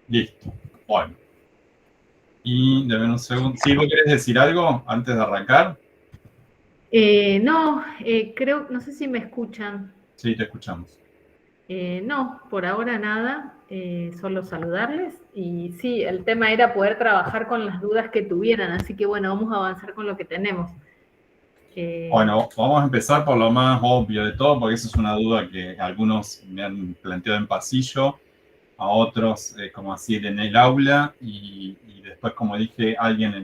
Listo. Bueno. Y dame un segundo. ¿Sí, vos querés decir algo antes de arrancar? No, creo, no sé si me escuchan. Sí, te escuchamos. No, por ahora nada, solo saludarles. Y sí, el tema era poder trabajar con las dudas que tuvieran, así que bueno, vamos a avanzar con lo que tenemos. Eh, Bueno, vamos a empezar por lo más obvio de todo, porque esa es una duda que algunos me han planteado en pasillo, a otros como así en el aula, y después, como dije, alguien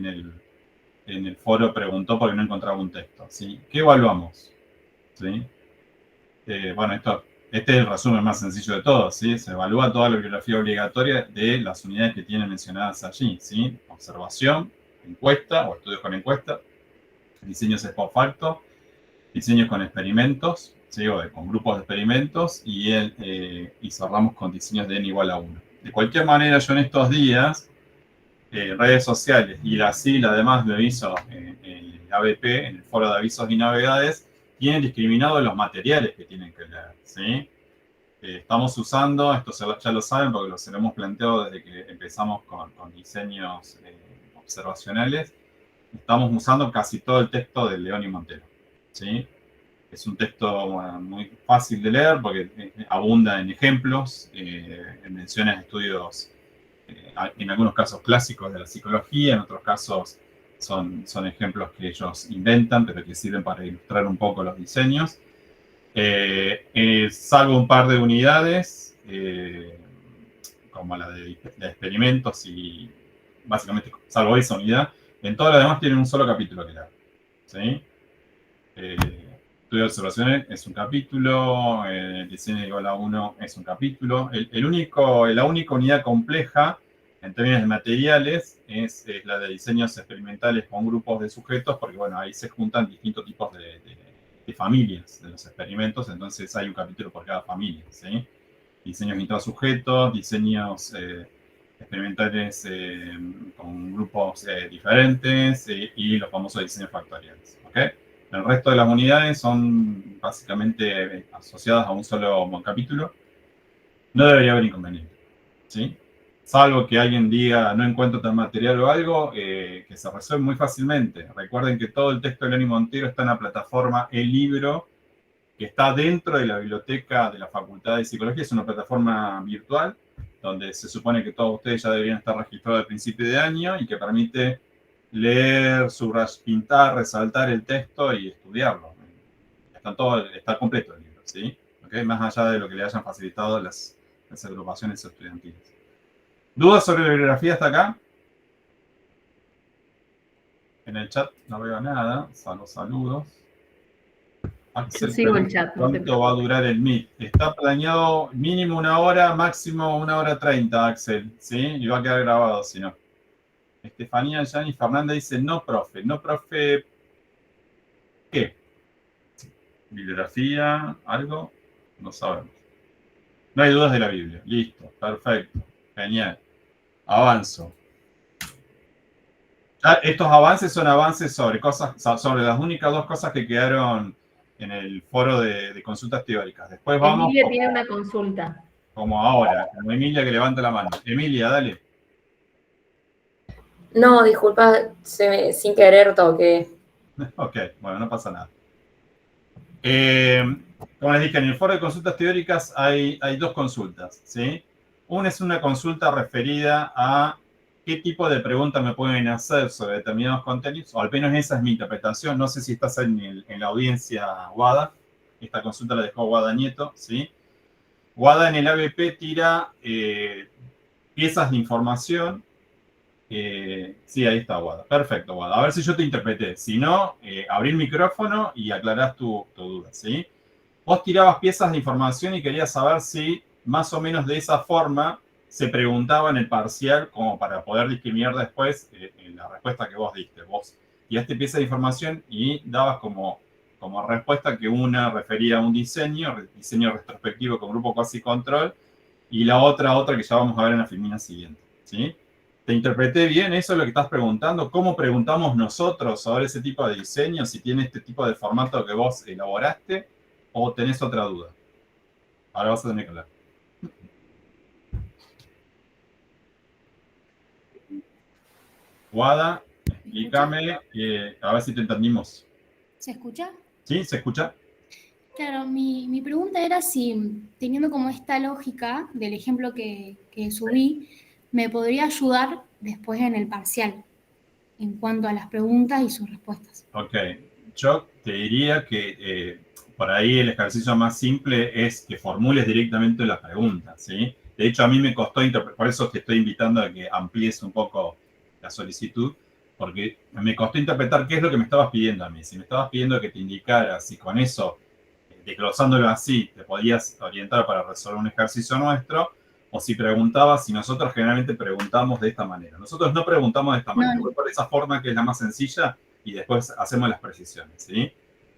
en el foro preguntó porque no encontraba un texto. ¿Sí? ¿Qué evaluamos? ¿Sí? Bueno, este es el resumen más sencillo de todos, ¿sí? Se evalúa toda la bibliografía obligatoria de las unidades que tienen mencionadas allí, ¿sí? Observación, encuesta o estudios con encuesta, diseños ex post facto, diseños con experimentos, ¿sí? O con grupos de experimentos, y cerramos con diseños de n igual a 1. De cualquier manera, yo en estos días, redes sociales y la sigla además lo hizo el ABP, en el foro de avisos y novedades, tienen discriminado los materiales que tienen que leer, ¿sí? Estamos usando, esto ya lo saben porque lo hemos planteado desde que empezamos con diseños observacionales, estamos usando casi todo el texto de León y Montero, ¿sí? Es un texto muy fácil de leer porque abunda en ejemplos, en menciones de estudios, en algunos casos clásicos de la psicología, en otros casos son ejemplos que ellos inventan, pero que sirven para ilustrar un poco los diseños. Salvo un par de unidades, como la de experimentos y básicamente, salvo esa unidad, en todo lo demás tienen un solo capítulo que leer. ¿Sí? Estudio de observaciones es un capítulo, diseño igual a 1 es un capítulo. La única unidad compleja en términos de materiales es la de diseños experimentales con grupos de sujetos, porque bueno, ahí se juntan distintos tipos de familias de los experimentos, entonces hay un capítulo por cada familia, ¿sí? Diseños intrasujetos, diseños experimentales con grupos diferentes y los famosos diseños factoriales, ¿ok? El resto de las unidades son básicamente asociadas a un solo capítulo. No debería haber inconveniente, ¿sí? Salvo que alguien diga no encuentro tal material o algo, que se resuelve muy fácilmente. Recuerden que todo el texto de León y Montero está en la plataforma El Libro, que está dentro de la biblioteca de la Facultad de Psicología. Es una plataforma virtual donde se supone que todos ustedes ya deberían estar registrados al principio de año y que permite leer, subrayar, pintar, resaltar el texto y estudiarlo. Está completo el libro, ¿sí? ¿Okay? Más allá de lo que le hayan facilitado las agrupaciones estudiantiles. ¿Dudas sobre la bibliografía hasta acá? En el chat no veo nada, salvo saludos. yo Axel sigo el pregunta chat, no te cuánto va a preocupes. durar el Meet. Está planeado mínimo 1 hora, máximo 1 hora 30, Axel, ¿sí? Y va a quedar grabado, si no. Estefanía Yani Fernanda dice, no, profe. No, profe, ¿qué? ¿Bibliografía? ¿Algo? No sabemos. No hay dudas de la Biblia. Listo, perfecto. Genial. Avanzo. Estos avances son avances sobre cosas, sobre las únicas dos cosas que quedaron en el foro de consultas teóricas. Después vamos Emilia tiene una consulta. como ahora, como Emilia que levanta la mano. Emilia, dale. No, disculpa, sin querer toqué. Ok, bueno, no pasa nada. Como les dije, en el foro de consultas teóricas hay dos consultas, ¿sí? Una es una consulta referida a qué tipo de preguntas me pueden hacer sobre determinados contenidos, o al menos esa es mi interpretación. No sé si estás en la audiencia Wada. Esta consulta la dejó Wada Nieto, ¿sí? Wada en el ABP tira piezas de información. Sí, ahí está, Wada. Perfecto, Wada. A ver si yo te interpreté. Si no, abrí el micrófono y aclarás tu duda, ¿sí? Vos tirabas piezas de información y querías saber si más o menos de esa forma se preguntaba en el parcial como para poder discriminar después en la respuesta que vos diste. Vos tiraste piezas de información y dabas como respuesta que una refería a un diseño retrospectivo con grupo quasi control, y la otra que ya vamos a ver en la filmina siguiente, ¿sí? ¿Te interpreté bien? ¿Eso es lo que estás preguntando? ¿Cómo preguntamos nosotros sobre ese tipo de diseño? Si tiene este tipo de formato que vos elaboraste, o tenés otra duda. Ahora vas a tener que hablar. Guada, explícame, a ver si te entendimos. ¿Se escucha? ¿Sí? ¿Se escucha? Claro, mi pregunta era si, teniendo como esta lógica del ejemplo que subí, me podría ayudar después en el parcial, en cuanto a las preguntas y sus respuestas. Ok, yo te diría que por ahí el ejercicio más simple es que formules directamente la pregunta, ¿sí? De hecho, a mí me costó interpretar, por eso te estoy invitando a que amplíes un poco la solicitud, porque me costó interpretar qué es lo que me estabas pidiendo a mí. Si me estabas pidiendo que te indicara si con eso, desglosándolo así, te podías orientar para resolver un ejercicio nuestro, o si preguntabas, si nosotros generalmente preguntamos de esta manera. Nosotros no preguntamos de esta manera, voy por esa forma que es la más sencilla y después hacemos las precisiones, ¿sí?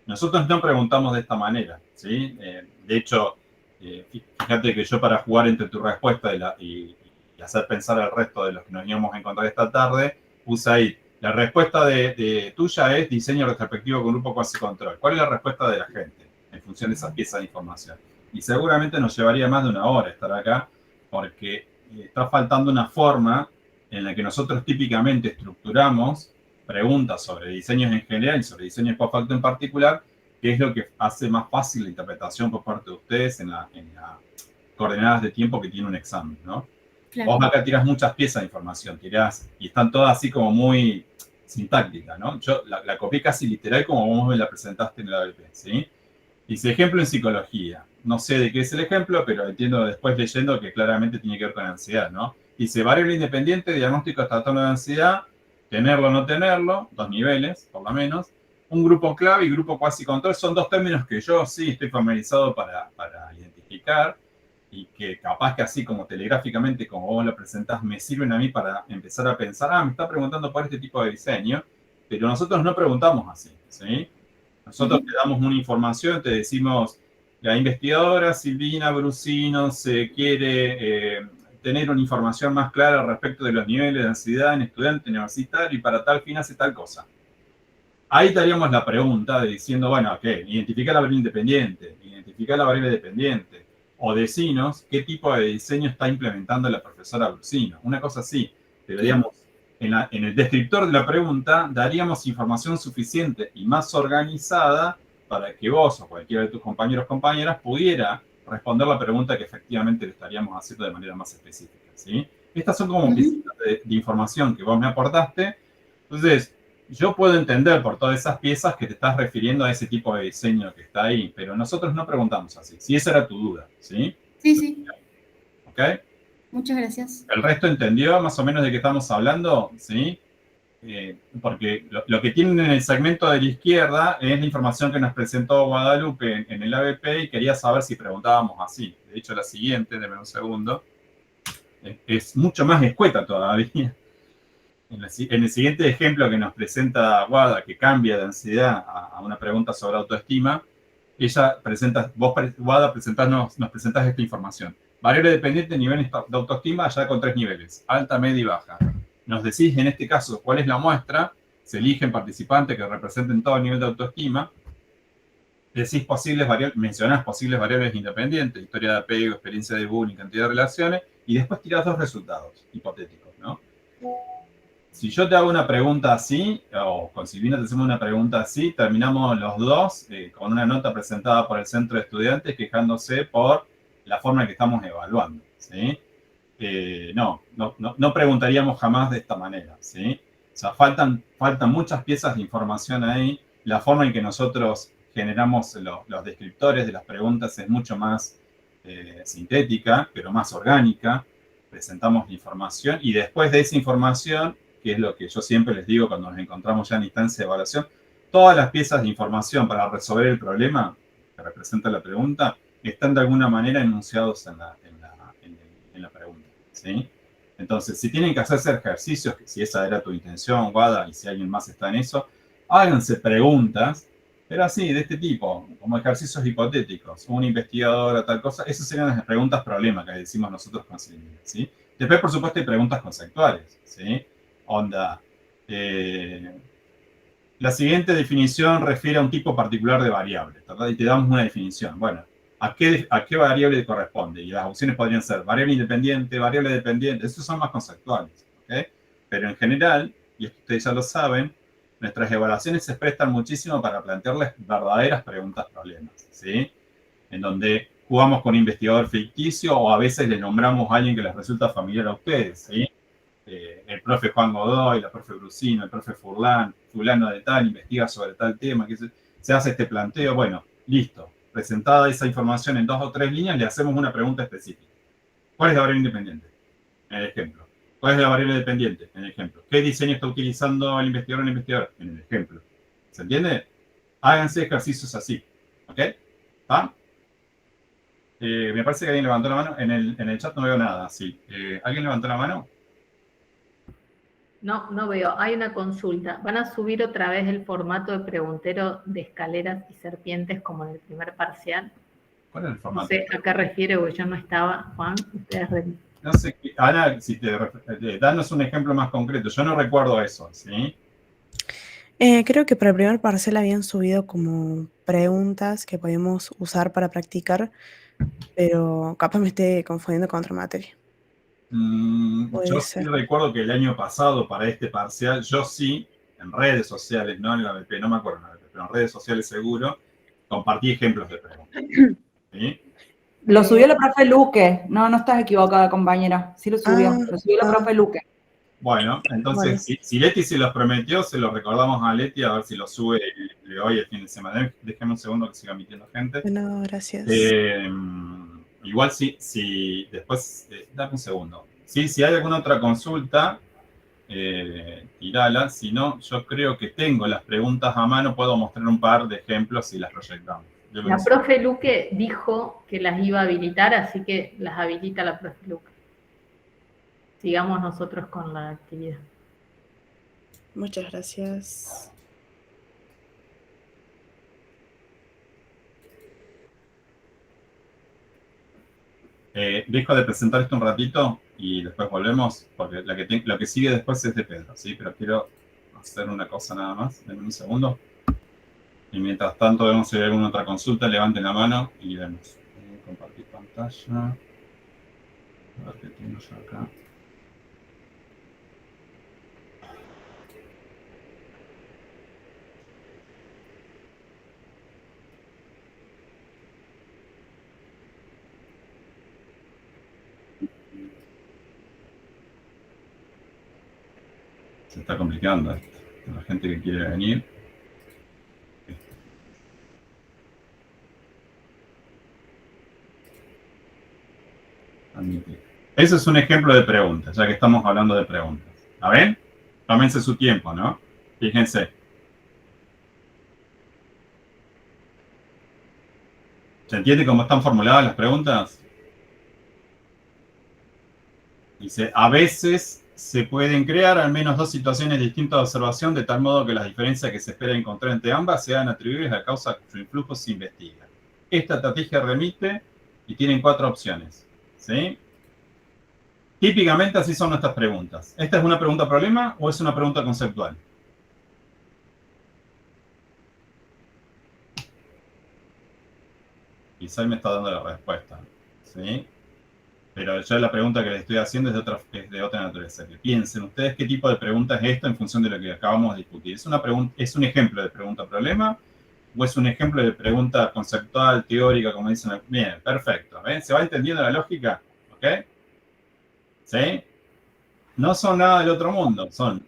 Nosotros no preguntamos de esta manera, ¿sí? De hecho, fíjate que yo para jugar entre tu respuesta y hacer pensar al resto de los que nos íbamos a encontrar esta tarde, puse ahí, la respuesta de tuya es diseño retrospectivo con grupo cuasi control. ¿Cuál es la respuesta de la gente en función de esas piezas de información? Y seguramente nos llevaría más de una hora estar acá, porque está faltando una forma en la que nosotros típicamente estructuramos preguntas sobre diseños en general y sobre diseños post facto en particular, que es lo que hace más fácil la interpretación por parte de ustedes en las coordenadas de tiempo que tiene un examen, ¿no? Claro. Vos acá tirás muchas piezas de información, tirás, y están todas así como muy sintácticas, ¿no? Yo la copié casi literal como vos me la presentaste en el ABP, ¿sí? Dice ejemplo en psicología. No sé de qué es el ejemplo, pero entiendo después leyendo que claramente tiene que ver con ansiedad, ¿no? Dice variable independiente, diagnóstico de trastorno de ansiedad, tenerlo o no tenerlo, 2 niveles, por lo menos. Un grupo clave y grupo cuasi control son 2 términos que yo sí estoy familiarizado para identificar y que capaz que así como telegráficamente, como vos lo presentás, me sirven a mí para empezar a pensar, me está preguntando por este tipo de diseño, pero nosotros no preguntamos así, ¿sí? Nosotros te damos una información, te decimos, la investigadora Silvina Brusino se quiere tener una información más clara respecto de los niveles de ansiedad en estudiante universitario y para tal fin hace tal cosa. Ahí te haríamos la pregunta de diciendo, bueno, ok, identifica la variable independiente, identifica la variable dependiente, o decinos qué tipo de diseño está implementando la profesora Brusino. Una cosa así, pero digamos, en el descriptor de la pregunta daríamos información suficiente y más organizada para que vos o cualquiera de tus compañeros o compañeras pudiera responder la pregunta que efectivamente le estaríamos haciendo de manera más específica, ¿sí? Estas son como piezas de información que vos me aportaste. Entonces, yo puedo entender por todas esas piezas que te estás refiriendo a ese tipo de diseño que está ahí, pero nosotros no preguntamos así. Si esa era tu duda, ¿sí? Sí. ¿Ok? Muchas gracias. ¿El resto entendió más o menos de qué estamos hablando? ¿Sí? Porque lo que tienen en el segmento de la izquierda es la información que nos presentó Guadalupe en el ABP y quería saber si preguntábamos así. De hecho, la siguiente, denme un segundo, es mucho más escueta todavía. En el siguiente ejemplo que nos presenta Guada, que cambia de ansiedad a una pregunta sobre autoestima, ella presenta, Guada, nos presentás esta información. Variable dependiente, nivel de autoestima, ya con 3 niveles, alta, media y baja. Nos decís, en este caso, cuál es la muestra, se eligen participantes que representen todo el nivel de autoestima, decís mencionás posibles variables independientes, historia de apego, experiencia de bullying, cantidad de relaciones, y después tirás 2 resultados hipotéticos, ¿no? Si yo te hago una pregunta así, o con Silvina te hacemos una pregunta así, terminamos los dos con una nota presentada por el centro de estudiantes quejándose por la forma en que estamos evaluando, ¿sí? No preguntaríamos jamás de esta manera, ¿sí? O sea, faltan muchas piezas de información ahí. La forma en que nosotros generamos los descriptores de las preguntas es mucho más sintética, pero más orgánica. Presentamos la información y después de esa información, que es lo que yo siempre les digo cuando nos encontramos ya en instancia de evaluación, todas las piezas de información para resolver el problema que representa la pregunta están de alguna manera enunciados en la pregunta, ¿sí? Entonces, si tienen que hacerse ejercicios, que si esa era tu intención, Guada, y si alguien más está en eso, háganse preguntas, pero así, de este tipo, como ejercicios hipotéticos, una investigadora, tal cosa, esas serían las preguntas problema que decimos nosotros con Silvina, ¿sí? Después, por supuesto, hay preguntas conceptuales, ¿sí? Onda, la siguiente definición refiere a un tipo particular de variable, ¿verdad? Y te damos una definición. Bueno, ¿a qué variable corresponde? Y las opciones podrían ser variable independiente, variable dependiente, esos son más conceptuales, ¿ok? Pero en general, y esto ustedes ya lo saben, nuestras evaluaciones se prestan muchísimo para plantearles verdaderas preguntas problemas, ¿sí? En donde jugamos con un investigador ficticio o a veces le nombramos a alguien que les resulta familiar a ustedes, ¿sí? El profe Juan Godoy, la profe Brusino, el profe fulano de tal, investiga sobre tal tema, que se hace este planteo, bueno, listo. Presentada esa información en 2 o 3 líneas, le hacemos una pregunta específica. ¿Cuál es la variable independiente? En el ejemplo. ¿Cuál es la variable dependiente? En el ejemplo. ¿Qué diseño está utilizando el investigador o el investigador? En el ejemplo. ¿Se entiende? Háganse ejercicios así. ¿Ok? ¿Ah? Me parece que alguien levantó la mano. En el chat no veo nada. Sí. ¿Alguien levantó la mano? No, no veo. Hay una consulta. ¿Van a subir otra vez el formato de preguntero de escaleras y serpientes como en el primer parcial? ¿Cuál es el formato? No sé a qué refiere, porque yo no estaba, Juan. Ustedes no sé, Ana, si danos un ejemplo más concreto. Yo no recuerdo eso, ¿sí? Creo que para el primer parcial habían subido como preguntas que podíamos usar para practicar, pero capaz me esté confundiendo con otra materia. Puede Yo sí ser. recuerdo que el año pasado, para este parcial, yo sí, en redes sociales, no en la BP, no me acuerdo en la BP, pero en redes sociales seguro, compartí ejemplos de preguntas. ¿Sí? Lo subió la profe Luque. No, no estás equivocada, compañera. Sí lo subió. Lo subió la profe Luque. Bueno, entonces, Bueno. si Leti se los prometió, se los recordamos a Leti a ver si lo sube hoy el fin de semana. Déjame un segundo que siga emitiendo gente. Bueno, gracias. Igual si después, dame un segundo. Sí, si hay alguna otra consulta, tirala. Si no, yo creo que tengo las preguntas a mano. Puedo mostrar un par de ejemplos y las proyectamos. La profe Luque dijo que las iba a habilitar, así que las habilita la profe Luque. Sigamos nosotros con la actividad. Muchas gracias. Dejo de presentar esto un ratito y después volvemos, porque lo que sigue después es de Pedro, ¿sí? Pero quiero hacer una cosa nada más. Denme un segundo. Y mientras tanto vemos si hay alguna otra consulta. Levanten la mano y vemos. Compartir pantalla. A ver qué tengo yo acá. Se está complicando esto. La gente que quiere venir. Admitir. Ese es un ejemplo de preguntas, ya que estamos hablando de preguntas. ¿La ven? Tómense su tiempo, ¿no? Fíjense. ¿Se entiende cómo están formuladas las preguntas? Dice, a veces se pueden crear al menos 2 situaciones distintas de observación, de tal modo que las diferencias que se espera encontrar entre ambas sean atribuibles a causa cuyo influjo se investiga. Esta estrategia remite y tienen 4 opciones. ¿Sí? Típicamente así son nuestras preguntas. ¿Esta es una pregunta problema o es una pregunta conceptual? Quizá me está dando la respuesta. ¿Sí? Pero yo la pregunta que les estoy haciendo es de otra naturaleza. Que piensen ustedes qué tipo de pregunta es esto en función de lo que acabamos de discutir. ¿Es un ejemplo de pregunta-problema o es un ejemplo de pregunta conceptual, teórica, como dicen? Bien, perfecto. ¿Ven? ¿Se va entendiendo la lógica? ¿Ok? ¿Sí? No son nada del otro mundo. Son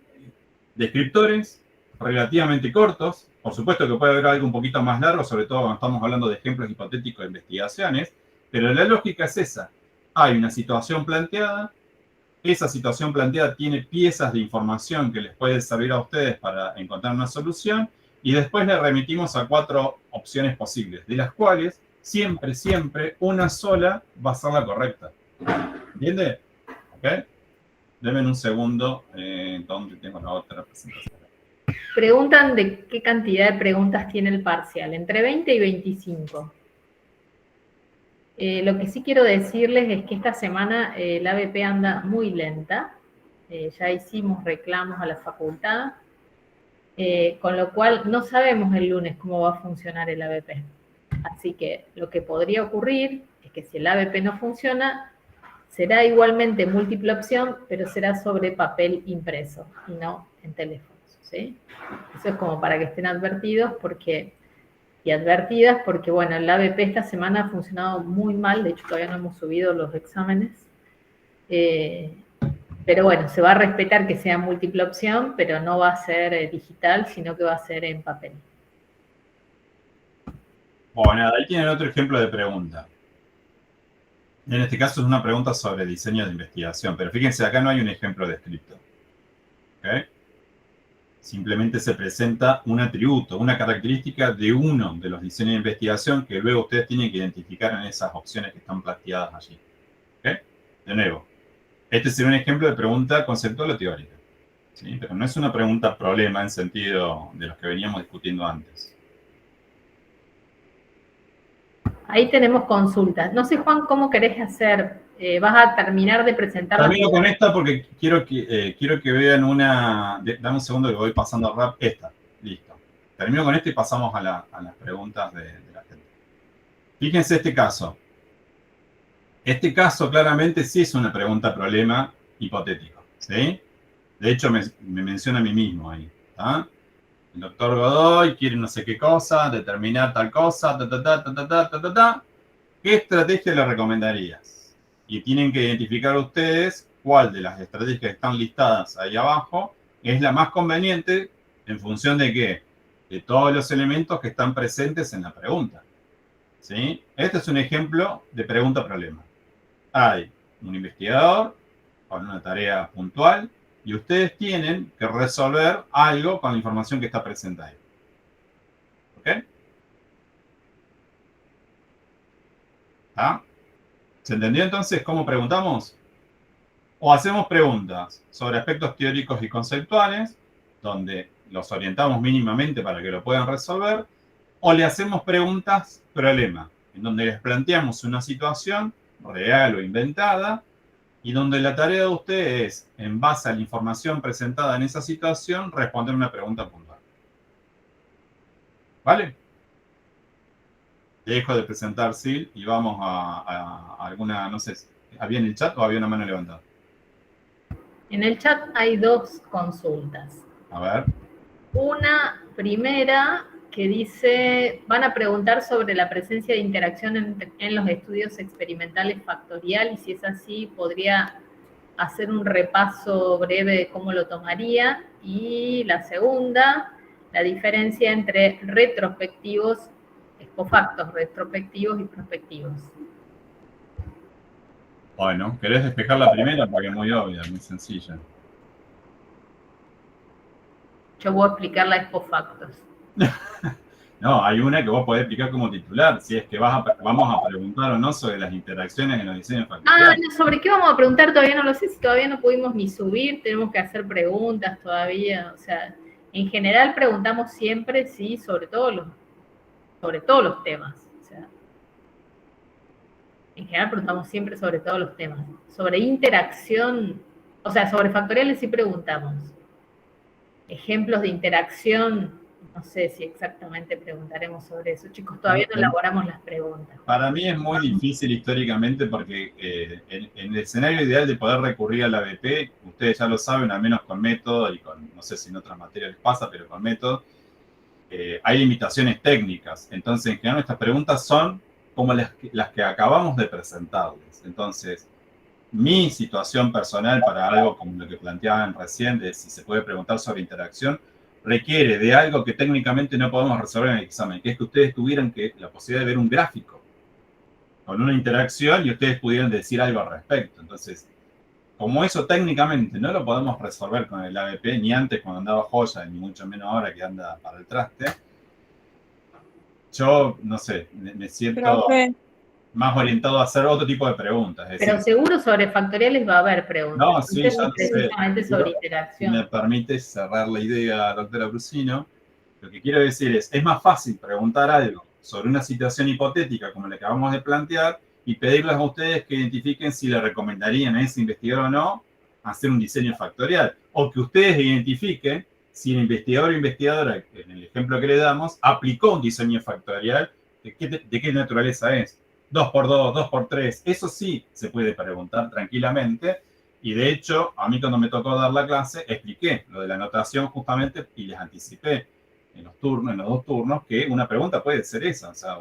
descriptores relativamente cortos. Por supuesto que puede haber algo un poquito más largo, sobre todo cuando estamos hablando de ejemplos hipotéticos de investigaciones. Pero la lógica es esa. Hay una situación planteada, esa situación planteada tiene piezas de información que les puede servir a ustedes para encontrar una solución y después le remitimos a 4 opciones posibles, de las cuales siempre una sola va a ser la correcta. ¿Entiende? ¿Ok? Denme un segundo, donde tengo la otra presentación. Preguntan de qué cantidad de preguntas tiene el parcial, entre 20 y 25. Lo que sí quiero decirles es que esta semana la ABP anda muy lenta. Ya hicimos reclamos a la facultad, con lo cual no sabemos el lunes cómo va a funcionar el ABP. Así que lo que podría ocurrir es que si el ABP no funciona, será igualmente múltiple opción, pero será sobre papel impreso y no en teléfonos, ¿sí? Eso es como para que estén advertidos y advertidas, porque bueno, el ABP esta semana ha funcionado muy mal, de hecho todavía no hemos subido los exámenes, pero bueno, se va a respetar que sea múltiple opción, pero no va a ser digital, sino que va a ser en papel. Bueno, nada, ahí tienen otro ejemplo de pregunta. En este caso es una pregunta sobre diseño de investigación, pero fíjense, acá no hay un ejemplo descrito. ¿Okay? Simplemente se presenta un atributo, una característica de uno de los diseños de investigación que luego ustedes tienen que identificar en esas opciones que están planteadas allí. ¿Okay? De nuevo, este sería un ejemplo de pregunta conceptual o teórica. ¿Sí? Pero no es una pregunta problema en sentido de los que veníamos discutiendo antes. Ahí tenemos consultas. No sé, Juan, ¿cómo querés hacer? ¿Vas a terminar de presentar? Termino con esta porque quiero que vean una... Dame un segundo que voy pasando rap. Esta. Listo. Termino con esto y pasamos a las preguntas de la gente. Fíjense este caso. Este caso claramente sí es una pregunta problema hipotético. ¿Sí? De hecho, me menciona a mí mismo ahí. ¿Tá? El doctor Godoy quiere no sé qué cosa, determinar tal cosa, ¿Qué estrategia le recomendarías? Y tienen que identificar ustedes cuál de las estrategias que están listadas ahí abajo es la más conveniente en función de qué? De todos los elementos que están presentes en la pregunta. ¿Sí? Este es un ejemplo de pregunta-problema. Hay un investigador con una tarea puntual y ustedes tienen que resolver algo con la información que está presente ahí. ¿Ok? ¿Ah? ¿Se entendió entonces cómo preguntamos? O hacemos preguntas sobre aspectos teóricos y conceptuales, donde los orientamos mínimamente para que lo puedan resolver, o le hacemos preguntas problema, en donde les planteamos una situación real o inventada, y donde la tarea de ustedes es, en base a la información presentada en esa situación, responder una pregunta puntual. ¿Vale? Dejo de presentar Sil y vamos a alguna, no sé, ¿había en el chat o había una mano levantada? En el chat hay dos consultas. A ver. Una primera que dice, van a preguntar sobre la presencia de interacción en los estudios experimentales factorial, y si es así, podría hacer un repaso breve de cómo lo tomaría. Y la segunda, la diferencia entre retrospectivos, expofactos, retrospectivos y prospectivos. Bueno, ¿querés despejar la primera? Porque es muy obvia, muy sencilla. Yo voy a explicar la expofactos. No, hay una que vos podés explicar como titular, si es que vamos a preguntar o no sobre las interacciones en los diseños factoriales. No, ¿sobre qué vamos a preguntar? Todavía no lo sé, si todavía no pudimos ni subir, tenemos que hacer preguntas todavía, o sea, en general preguntamos siempre, sí, sobre todos los temas, o sea, en general preguntamos siempre sobre todos los temas. Sobre interacción, o sea, sobre factoriales sí preguntamos. Ejemplos de interacción, no sé si exactamente preguntaremos sobre eso. Chicos, todavía no elaboramos las preguntas. Para mí es muy difícil históricamente porque en el escenario ideal de poder recurrir al ABP, ustedes ya lo saben, al menos con método y con, no sé si en otras materias les pasa, pero con método, hay limitaciones técnicas. Entonces, en general, estas preguntas son como las que acabamos de presentarles. Entonces, mi situación personal para algo como lo que planteaban recién, de si se puede preguntar sobre interacción, requiere de algo que técnicamente no podemos resolver en el examen, que es que ustedes tuvieran la posibilidad de ver un gráfico con una interacción y ustedes pudieran decir algo al respecto. Entonces, como eso técnicamente no lo podemos resolver con el ABP, ni antes cuando andaba joya, ni mucho menos ahora que anda para el traste, yo, no sé, me siento más orientado a hacer otro tipo de preguntas. Es Pero decir, seguro sobre factoriales va a haber preguntas. No, sí, ya lo sé. Precisamente sobre interacción. Si me permite cerrar la idea, doctora Brusino, lo que quiero decir es más fácil preguntar algo sobre una situación hipotética como la que acabamos de plantear y pedirles a ustedes que identifiquen si le recomendarían a ese investigador o no hacer un diseño factorial, o que ustedes identifiquen si el investigador o investigadora, en el ejemplo que le damos, aplicó un diseño factorial, de qué naturaleza es. 2×2, 2×3, eso sí se puede preguntar tranquilamente. Y de hecho, a mí cuando me tocó dar la clase, expliqué lo de la anotación justamente y les anticipé en los dos turnos, que una pregunta puede ser esa. O sea,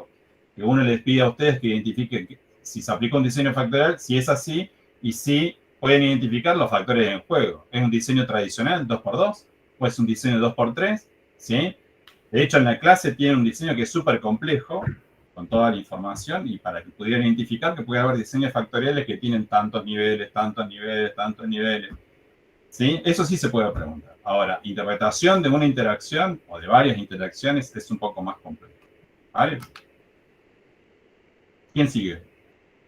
que uno les pida a ustedes que identifiquen si se aplica un diseño factorial, si es así, y si pueden identificar los factores en juego. ¿Es un diseño tradicional 2×2? ¿O es un diseño 2×3? ¿Sí? De hecho, en la clase tiene un diseño que es súper complejo, con toda la información, y para que pudieran identificar que puede haber diseños factoriales que tienen tantos niveles, tantos niveles, tantos niveles. ¿Sí? Eso sí se puede preguntar. Ahora, interpretación de una interacción o de varias interacciones es un poco más complejo. ¿Vale? ¿Quién sigue?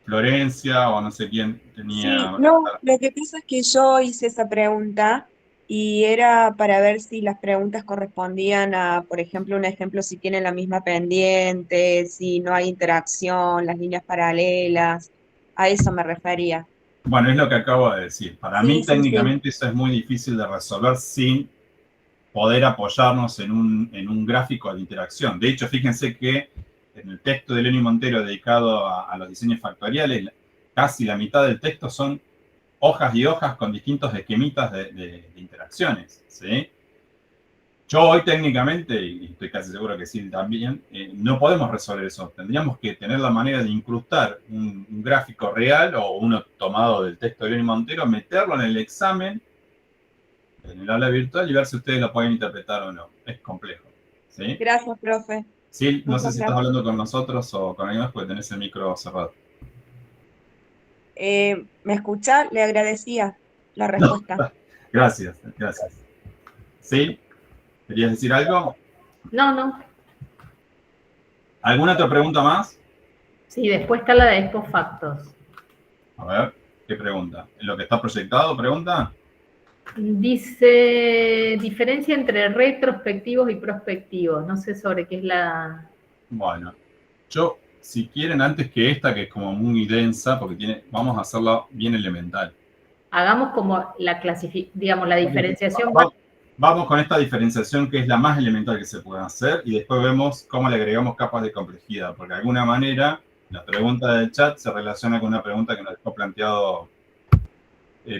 Florencia o no sé quién tenía... Sí, no, lo que pasa es que yo hice esa pregunta y era para ver si las preguntas correspondían a, por ejemplo, un ejemplo, si tienen la misma pendiente, si no hay interacción, las líneas paralelas, a eso me refería. Bueno, es lo que acabo de decir. Para Sí, mí, sí, sí. técnicamente, eso es muy difícil de resolver sin poder apoyarnos en un gráfico de interacción. De hecho, fíjense que en el texto de Lenin Montero dedicado a los diseños factoriales, casi la mitad del texto son hojas y hojas con distintos esquemitas de interacciones. ¿Sí? Yo hoy técnicamente, y estoy casi seguro que sí también, no podemos resolver eso. Tendríamos que tener la manera de incrustar un gráfico real o uno tomado del texto de Lenin Montero, meterlo en el examen, en el aula virtual y ver si ustedes lo pueden interpretar o no. Es complejo. ¿Sí? Gracias, profe. Sí, no sé Muchas si estás gracias. hablando con nosotros o con alguien más porque tenés el micro cerrado. ¿Me escucha? Le agradecía la respuesta. Gracias, gracias. ¿Sí? ¿Querías decir algo? No, no. ¿Alguna otra pregunta más? Sí, después está la de Expo Factos. A ver, ¿qué pregunta? ¿En lo que está proyectado, pregunta? Dice, diferencia entre retrospectivos y prospectivos. No sé sobre qué es la... Bueno, yo, si quieren, antes que esta, que es como muy densa, porque vamos a hacerla bien elemental. Hagamos como digamos, la diferenciación. Vamos con esta diferenciación que es la más elemental que se puede hacer y después vemos cómo le agregamos capas de complejidad, porque de alguna manera la pregunta del chat se relaciona con una pregunta que nos dejó planteado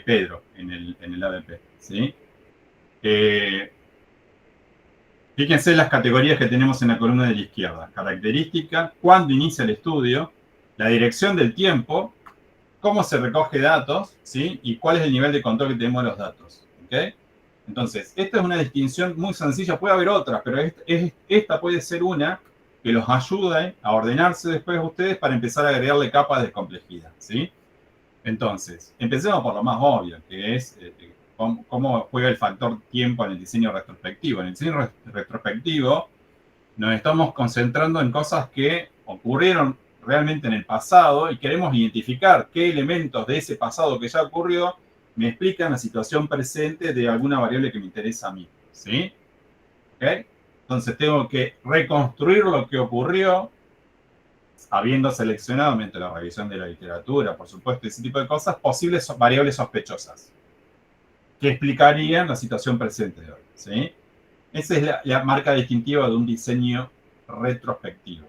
Pedro en el ABP. ¿Sí? Fíjense las categorías que tenemos en la columna de la izquierda. Característica, cuándo inicia el estudio, la dirección del tiempo, cómo se recoge datos, ¿sí? Y cuál es el nivel de control que tenemos de los datos. ¿Okay? Entonces, esta es una distinción muy sencilla. Puede haber otras, pero esta puede ser una que los ayude a ordenarse después a ustedes para empezar a agregarle capas de complejidad. ¿Sí? Entonces, empecemos por lo más obvio, que es cómo juega el factor tiempo en el diseño retrospectivo. En el diseño retrospectivo nos estamos concentrando en cosas que ocurrieron realmente en el pasado y queremos identificar qué elementos de ese pasado que ya ocurrió me explican la situación presente de alguna variable que me interesa a mí. ¿Sí? ¿Okay? Entonces tengo que reconstruir lo que ocurrió habiendo seleccionado, mediante la revisión de la literatura, por supuesto, ese tipo de cosas, posibles variables sospechosas que explicarían la situación presente de hoy. ¿Sí? Esa es la marca distintiva de un diseño retrospectivo.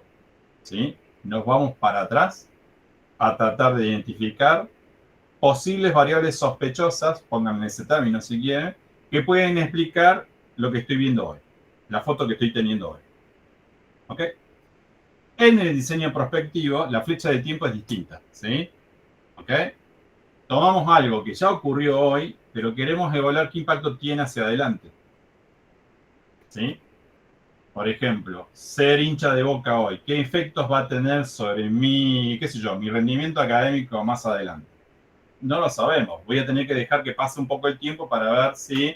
¿Sí? Nos vamos para atrás a tratar de identificar posibles variables sospechosas, pónganme ese término si quieren, que pueden explicar lo que estoy viendo hoy, la foto que estoy teniendo hoy. ¿Ok? En el diseño prospectivo, la flecha de tiempo es distinta. ¿Sí? ¿Ok? Tomamos algo que ya ocurrió hoy, pero queremos evaluar qué impacto tiene hacia adelante. ¿Sí? Por ejemplo, ser hincha de Boca hoy, ¿qué efectos va a tener sobre mi rendimiento académico más adelante? No lo sabemos. Voy a tener que dejar que pase un poco el tiempo para ver si,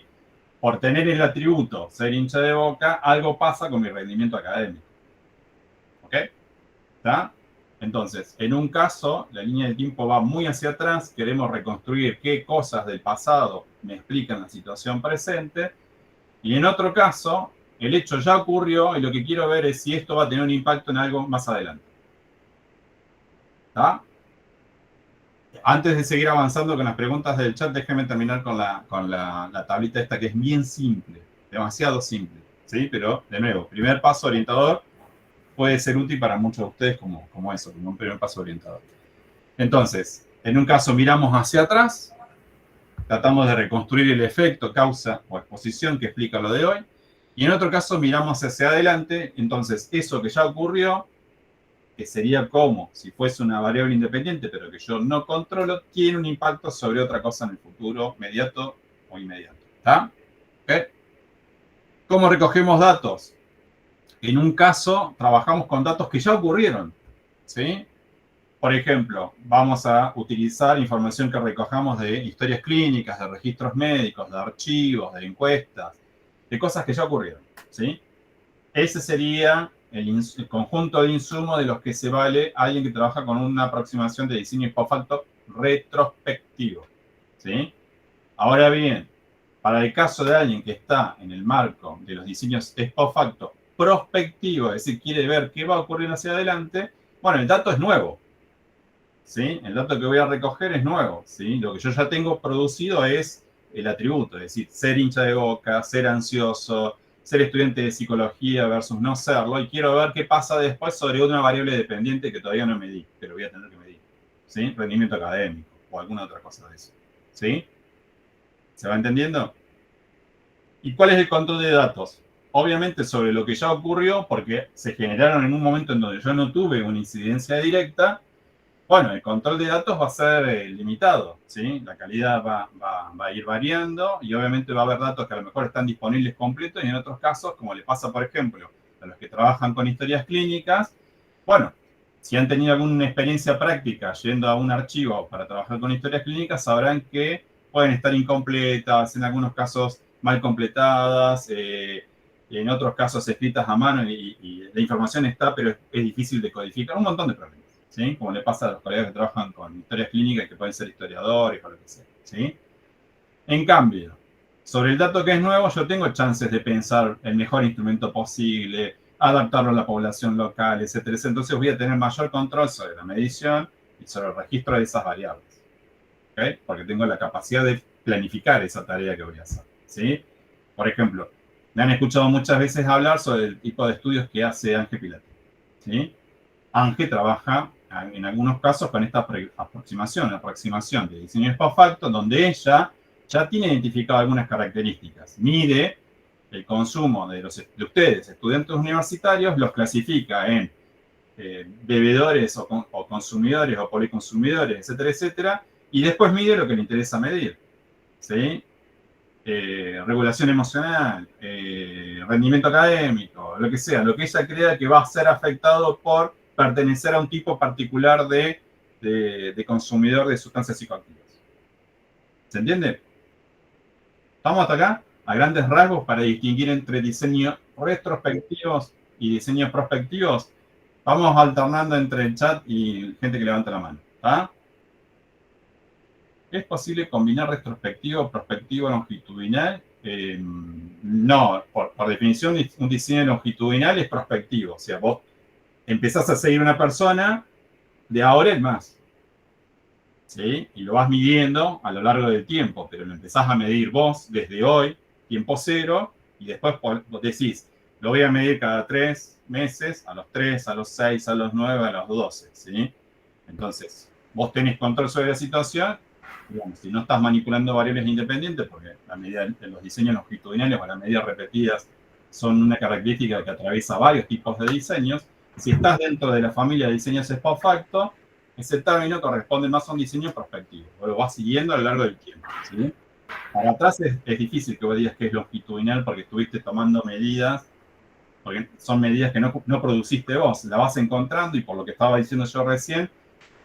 por tener el atributo ser hincha de Boca, algo pasa con mi rendimiento académico. ¿Ok? ¿Está? Entonces, en un caso, la línea de tiempo va muy hacia atrás, queremos reconstruir qué cosas del pasado me explican la situación presente, y en otro caso, el hecho ya ocurrió y lo que quiero ver es si esto va a tener un impacto en algo más adelante. ¿Está? Antes de seguir avanzando con las preguntas del chat, déjenme terminar con la tablita esta que es bien simple, demasiado simple. ¿Sí? Pero, de nuevo, primer paso orientador, puede ser útil para muchos de ustedes como eso, como un primer paso orientador. Entonces, en un caso miramos hacia atrás, tratamos de reconstruir el efecto, causa o exposición que explica lo de hoy, y en otro caso miramos hacia adelante, entonces eso que ya ocurrió, que sería como si fuese una variable independiente, pero que yo no controlo, tiene un impacto sobre otra cosa en el futuro, inmediato o inmediato. ¿Está? ¿Okay? ¿Cómo recogemos datos? En un caso, trabajamos con datos que ya ocurrieron. ¿Sí? Por ejemplo, vamos a utilizar información que recojamos de historias clínicas, de registros médicos, de archivos, de encuestas, de cosas que ya ocurrieron. ¿Sí? Ese sería el conjunto de insumos de los que se vale alguien que trabaja con una aproximación de diseño post facto retrospectivo. ¿Sí? Ahora bien, para el caso de alguien que está en el marco de los diseños post facto prospectivo, es decir, quiere ver qué va a ocurrir hacia adelante, bueno, el dato es nuevo. ¿Sí? El dato que voy a recoger es nuevo. ¿Sí? Lo que yo ya tengo producido es el atributo, es decir, ser hincha de Boca, ser ansioso, ser estudiante de psicología versus no serlo, y quiero ver qué pasa después sobre una variable dependiente que todavía no medí, pero voy a tener que medir. ¿Sí? Rendimiento académico o alguna otra cosa de eso. ¿Sí? ¿Se va entendiendo? ¿Y cuál es el control de datos? Obviamente sobre lo que ya ocurrió, porque se generaron en un momento en donde yo no tuve una incidencia directa. Bueno, el control de datos va a ser limitado, ¿sí? La calidad va a ir variando y obviamente va a haber datos que a lo mejor están disponibles completos y en otros casos, como le pasa, por ejemplo, a los que trabajan con historias clínicas, bueno, si han tenido alguna experiencia práctica yendo a un archivo para trabajar con historias clínicas, sabrán que pueden estar incompletas, en algunos casos mal completadas, en otros casos escritas a mano y la información está, pero es difícil de codificar, un montón de problemas. ¿Sí? Como le pasa a los colegas que trabajan con historias clínicas, que pueden ser historiadores o lo que sea. ¿Sí? En cambio, sobre el dato que es nuevo, yo tengo chances de pensar el mejor instrumento posible, adaptarlo a la población local, etcétera, etcétera. Entonces voy a tener mayor control sobre la medición y sobre el registro de esas variables. ¿Okay? Porque tengo la capacidad de planificar esa tarea que voy a hacer. ¿Sí? Por ejemplo, me han escuchado muchas veces hablar sobre el tipo de estudios que hace Ángel Pilates. ¿Sí? Ángel trabaja en algunos casos con esta aproximación de diseño post facto, donde ella ya tiene identificado algunas características. Mide el consumo de ustedes, estudiantes universitarios, los clasifica en bebedores o consumidores o policonsumidores, etcétera, etcétera, y después mide lo que le interesa medir. ¿Sí? Regulación emocional, rendimiento académico, lo que sea, lo que ella crea que va a ser afectado por pertenecer a un tipo particular de consumidor de sustancias psicoactivas. ¿Se entiende? ¿Estamos hasta acá? A grandes rasgos, para distinguir entre diseños retrospectivos y diseños prospectivos, vamos alternando entre el chat y gente que levanta la mano. ¿Está? ¿Es posible combinar retrospectivo, prospectivo, longitudinal? No, por definición, un diseño longitudinal es prospectivo. O sea, vos empezás a seguir una persona de ahora en más. ¿Sí? Y lo vas midiendo a lo largo del tiempo, pero lo empezás a medir vos desde hoy, tiempo cero, y después vos decís, lo voy a medir cada 3 meses, a los 3, a los 6, a los 9, a los 12. ¿Sí? Entonces, vos tenés control sobre la situación. Digamos, si no estás manipulando variables independientes, porque la medida de los diseños longitudinales o las medidas repetidas son una característica que atraviesa varios tipos de diseños. Si estás dentro de la familia de diseños post facto, ese término corresponde más a un diseño prospectivo, o lo vas siguiendo a lo largo del tiempo. ¿Sí? Para atrás es difícil que vos digas que es longitudinal porque estuviste tomando medidas, porque son medidas que no produciste vos, la vas encontrando y por lo que estaba diciendo yo recién,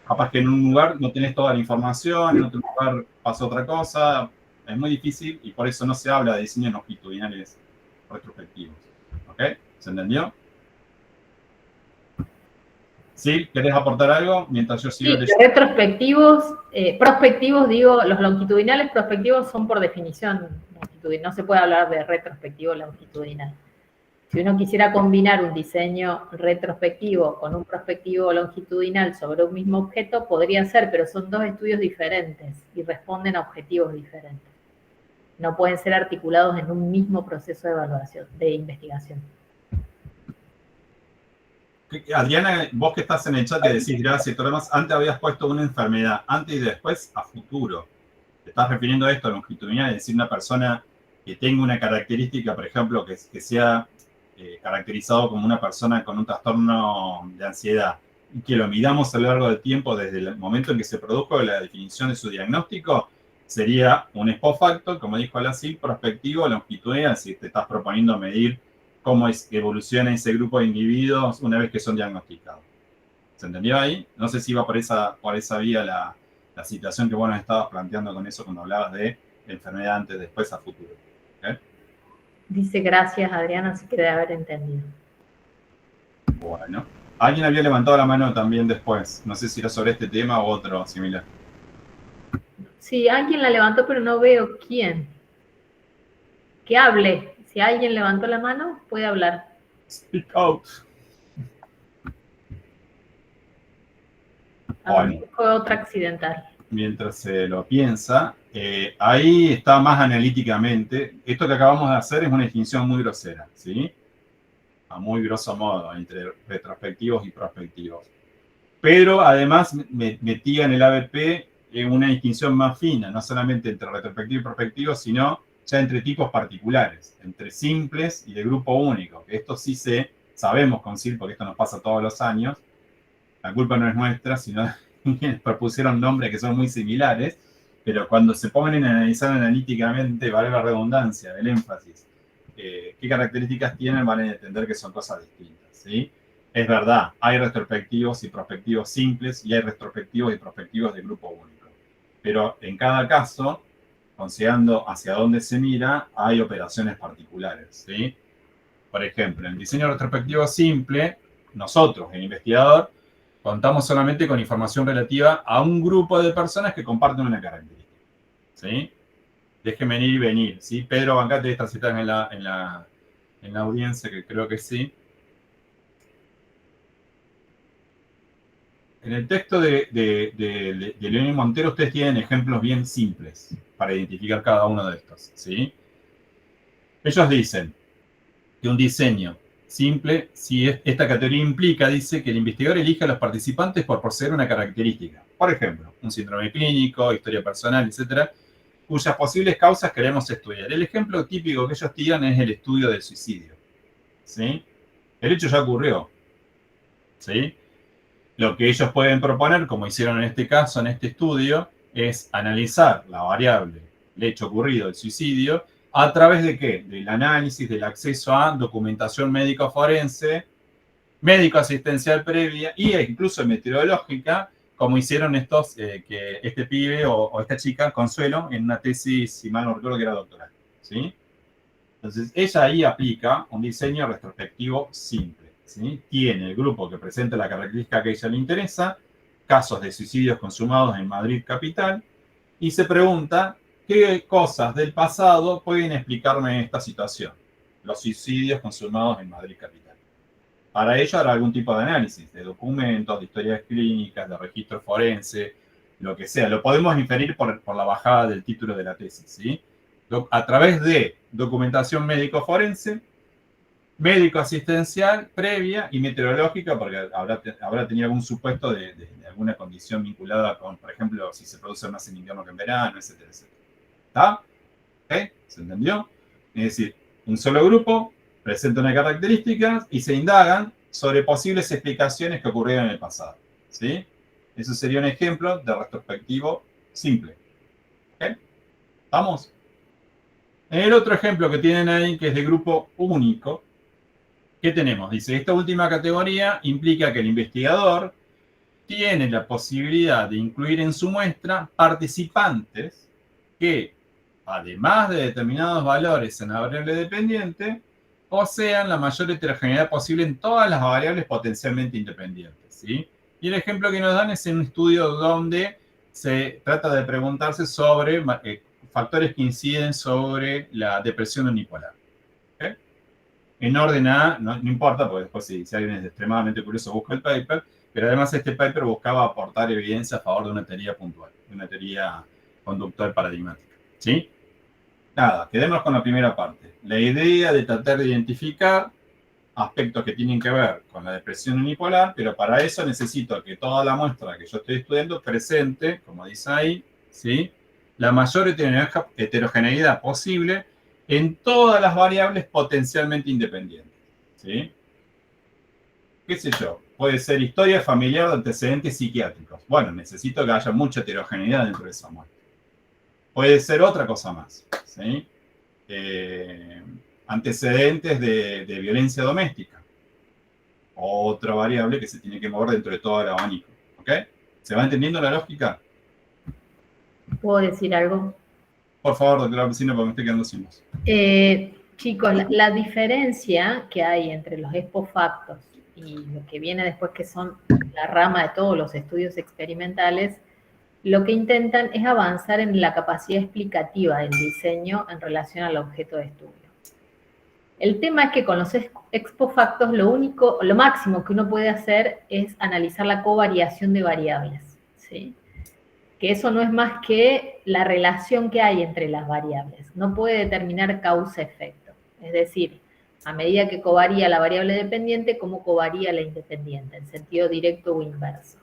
capaz que en un lugar no tenés toda la información, en otro lugar pasa otra cosa, es muy difícil y por eso no se habla de diseños longitudinales retrospectivos. ¿Ok? ¿Se entendió? ¿Sí? ¿Querés aportar algo mientras yo sigo leyendo? Retrospectivos, prospectivos, digo, los longitudinales prospectivos son por definición longitudinal, no se puede hablar de retrospectivo longitudinal. Si uno quisiera combinar un diseño retrospectivo con un prospectivo longitudinal sobre un mismo objeto, podría ser, pero son dos estudios diferentes y responden a objetivos diferentes. No pueden ser articulados en un mismo proceso de evaluación, de investigación. Adriana, vos que estás en el chat que decís gracias y todo lo demás, antes habías puesto una enfermedad, antes y después a futuro. Te estás refiriendo a esto, a longitudinal, es decir, una persona que tenga una característica, por ejemplo, que sea caracterizado como una persona con un trastorno de ansiedad, y que lo midamos a lo largo del tiempo desde el momento en que se produjo la definición de su diagnóstico, sería un expo facto, como dijo Alasí, prospectivo, longitudinal, si te estás proponiendo medir cómo evoluciona ese grupo de individuos una vez que son diagnosticados. ¿Se entendió ahí? No sé si iba por esa vía la situación que vos nos estabas planteando con eso cuando hablabas de enfermedad antes, después, a futuro. ¿Okay? Dice gracias, Adriana, así que debe haber entendido. Bueno. Alguien había levantado la mano también después. No sé si era sobre este tema o otro similar. Sí, alguien la levantó, pero no veo quién. Que hable. Si alguien levantó la mano, puede hablar. Speak out. Bueno. Fue otra accidental. Mientras se lo piensa, ahí está más analíticamente. Esto que acabamos de hacer es una distinción muy grosera, ¿sí? A muy grosso modo, entre retrospectivos y prospectivos. Pero además metía en el ABP una distinción más fina, no solamente entre retrospectivo y prospectivo, sino ya entre tipos particulares, entre simples y de grupo único. Que esto sí sabemos con SIL, porque esto nos pasa todos los años. La culpa no es nuestra, sino quienes propusieron nombres que son muy similares, pero cuando se ponen a analizar analíticamente, vale la redundancia del énfasis, qué características tienen, van a entender que son cosas distintas, ¿sí? Es verdad, hay retrospectivos y prospectivos simples y hay retrospectivos y prospectivos de grupo único. Pero en cada caso, considerando hacia dónde se mira, hay operaciones particulares, ¿sí? Por ejemplo, en el diseño retrospectivo simple, nosotros, el investigador, contamos solamente con información relativa a un grupo de personas que comparten una característica, ¿sí? Déjenme ir y venir, ¿sí? Pedro Bancate está citado en la audiencia, que creo que sí. En el texto de Leonel Montero, ustedes tienen ejemplos bien simples para identificar cada uno de estos, ¿sí? Ellos dicen que un diseño simple, si esta categoría implica, dice que el investigador elige a los participantes por poseer una característica. Por ejemplo, un síndrome clínico, historia personal, etcétera, cuyas posibles causas queremos estudiar. El ejemplo típico que ellos tiran es el estudio del suicidio, ¿sí? El hecho ya ocurrió, ¿sí? Lo que ellos pueden proponer, como hicieron en este caso, en este estudio, es analizar la variable, el hecho ocurrido, el suicidio, ¿a través de qué? Del análisis, del acceso a documentación médico-forense, médico-asistencial previa e incluso meteorológica, como hicieron este pibe o esta chica, Consuelo, en una tesis, si mal no recuerdo, que era doctoral, ¿sí? Entonces, ella ahí aplica un diseño retrospectivo simple, ¿sí? Tiene el grupo que presenta la característica que a ella le interesa, casos de suicidios consumados en Madrid capital, y se pregunta qué cosas del pasado pueden explicarme esta situación, los suicidios consumados en Madrid capital. Para ello hará algún tipo de análisis, de documentos, de historias clínicas, de registro forense, lo que sea. Lo podemos inferir por la bajada del título de la tesis, ¿sí? A través de documentación médico-forense, médico-asistencial previa y meteorológica, porque habrá tenido algún supuesto de alguna condición vinculada con, por ejemplo, si se produce más en invierno que en verano, etcétera, etcétera. ¿Está? ¿Okay? ¿Se entendió? Es decir, un solo grupo presenta una característica y se indagan sobre posibles explicaciones que ocurrieron en el pasado, ¿sí? Eso sería un ejemplo de retrospectivo simple. ¿Okay? ¿Vamos? El otro ejemplo que tienen ahí, que es de grupo único, ¿qué tenemos? Dice, esta última categoría implica que el investigador tiene la posibilidad de incluir en su muestra participantes que, además de determinados valores en la variable dependiente, posean la mayor heterogeneidad posible en todas las variables potencialmente independientes, ¿sí? Y el ejemplo que nos dan es en un estudio donde se trata de preguntarse sobre factores que inciden sobre la depresión unipolar. ¿Okay? En orden A, no importa, porque después si alguien es extremadamente curioso busca el paper, pero además este paper buscaba aportar evidencia a favor de una teoría puntual, de una teoría conductual paradigmática, ¿sí? Nada, quedémonos con la primera parte. La idea de tratar de identificar aspectos que tienen que ver con la depresión unipolar, pero para eso necesito que toda la muestra que yo estoy estudiando presente, como dice ahí, ¿sí?, la mayor heterogeneidad posible en todas las variables potencialmente independientes, ¿sí? ¿Qué sé yo? Puede ser historia familiar de antecedentes psiquiátricos. Bueno, necesito que haya mucha heterogeneidad dentro de esa muestra. Puede ser otra cosa más, ¿sí? Antecedentes de violencia doméstica. Otra variable que se tiene que mover dentro de todo el abanico, ¿ok? ¿Se va entendiendo la lógica? ¿Puedo decir algo? Por favor, doctora Vecino, porque me estoy quedando sin voz. Chicos, la diferencia que hay entre los expofactos y lo que viene después, que son la rama de todos los estudios experimentales, lo que intentan es avanzar en la capacidad explicativa del diseño en relación al objeto de estudio. El tema es que con los expofactos lo máximo que uno puede hacer es analizar la covariación de variables, ¿sí? Que eso no es más que la relación que hay entre las variables. No puede determinar causa-efecto. Es decir, a medida que covaría la variable dependiente, cómo covaría la independiente, en sentido directo o inverso.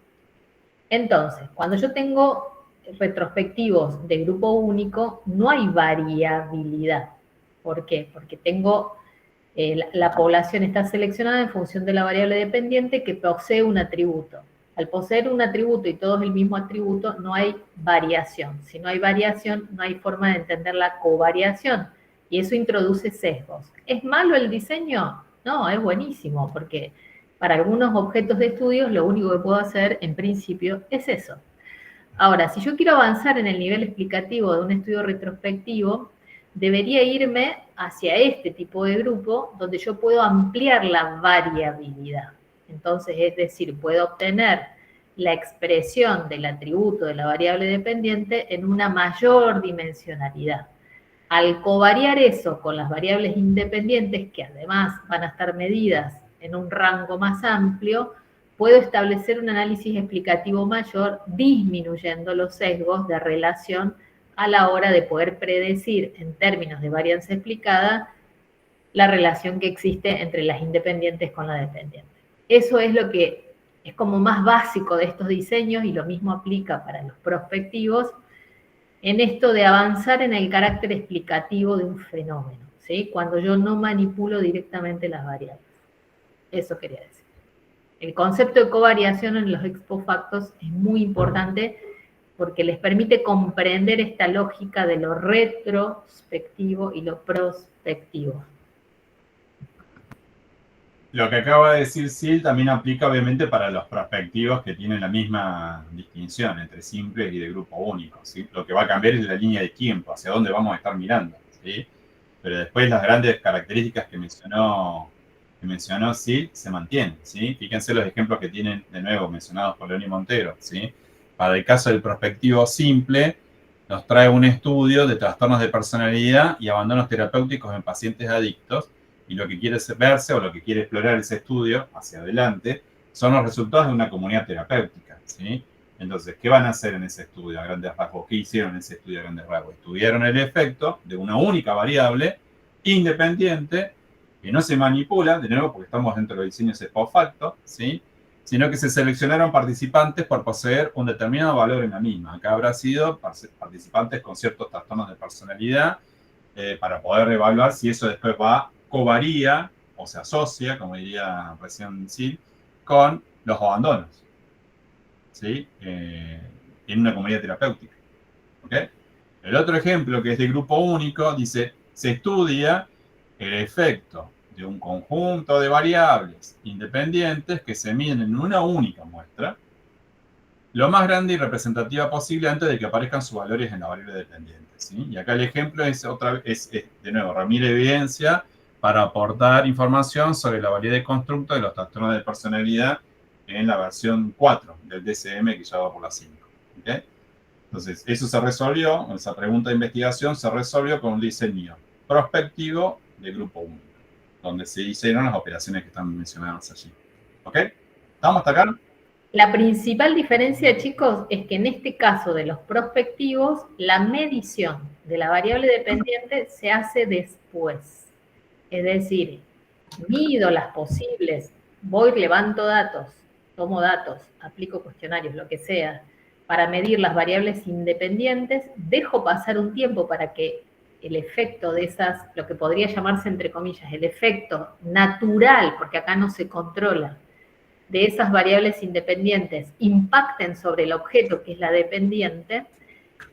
Entonces, cuando yo tengo retrospectivos de grupo único, no hay variabilidad. ¿Por qué? Porque tengo, la población está seleccionada en función de la variable dependiente que posee un atributo. Al poseer un atributo y todos el mismo atributo, no hay variación. Si no hay variación, no hay forma de entender la covariación. Y eso introduce sesgos. ¿Es malo el diseño? No, es buenísimo, porque para algunos objetos de estudio lo único que puedo hacer, en principio, es eso. Ahora, si yo quiero avanzar en el nivel explicativo de un estudio retrospectivo, debería irme hacia este tipo de grupo, donde yo puedo ampliar la variabilidad. Entonces, es decir, puedo obtener la expresión del atributo de la variable dependiente en una mayor dimensionalidad. Al covariar eso con las variables independientes, que además van a estar medidas en un rango más amplio, puedo establecer un análisis explicativo mayor, disminuyendo los sesgos de relación a la hora de poder predecir, en términos de varianza explicada, la relación que existe entre las independientes con la dependiente. Eso es lo que es como más básico de estos diseños, y lo mismo aplica para los prospectivos, en esto de avanzar en el carácter explicativo de un fenómeno, ¿sí? Cuando yo no manipulo directamente las variables. Eso quería decir. El concepto de covariación en los expofactos es muy importante porque les permite comprender esta lógica de lo retrospectivo y lo prospectivo. Lo que acaba de decir Sil también aplica obviamente para los prospectivos que tienen la misma distinción entre simple y de grupo único, ¿sí? Lo que va a cambiar es la línea de tiempo, hacia dónde vamos a estar mirando, ¿sí? Pero después las grandes características que mencionó Sil se mantienen, ¿sí? Fíjense los ejemplos que tienen, de nuevo, mencionados por León y Montero, ¿sí? Para el caso del prospectivo simple, nos trae un estudio de trastornos de personalidad y abandonos terapéuticos en pacientes adictos, y lo que quiere verse o lo que quiere explorar ese estudio hacia adelante son los resultados de una comunidad terapéutica, ¿sí? Entonces, ¿qué van a hacer en ese estudio a grandes rasgos? ¿Qué hicieron en ese estudio a grandes rasgos? Estudiaron el efecto de una única variable independiente que no se manipula, de nuevo, porque estamos dentro de diseños expofacto, ¿sí? Sino que se seleccionaron participantes por poseer un determinado valor en la misma. Acá habrá sido participantes con ciertos trastornos de personalidad, para poder evaluar si eso después covaría o se asocia, como diría recién Sil, con los abandonos, ¿sí? En una comunidad terapéutica, ¿ok? El otro ejemplo, que es de grupo único, dice, se estudia el efecto de un conjunto de variables independientes que se miden en una única muestra, lo más grande y representativa posible antes de que aparezcan sus valores en la variable dependiente, ¿sí? Y acá el ejemplo es de nuevo, reunir evidencia para aportar información sobre la validez de constructo de los trastornos de personalidad en la versión 4 del DSM, que ya va por la 5, ¿okay? Entonces, eso se resolvió, esa pregunta de investigación se resolvió con un diseño prospectivo de grupo 1, donde se hicieron las operaciones que están mencionadas allí. ¿Ok? ¿Estamos hasta acá? La principal diferencia, chicos, es que en este caso de los prospectivos, la medición de la variable dependiente se hace después. Es decir, mido las posibles, voy, levanto datos, tomo datos, aplico cuestionarios, lo que sea, para medir las variables independientes, dejo pasar un tiempo para que el efecto de esas, lo que podría llamarse entre comillas, el efecto natural, porque acá no se controla, de esas variables independientes impacten sobre el objeto que es la dependiente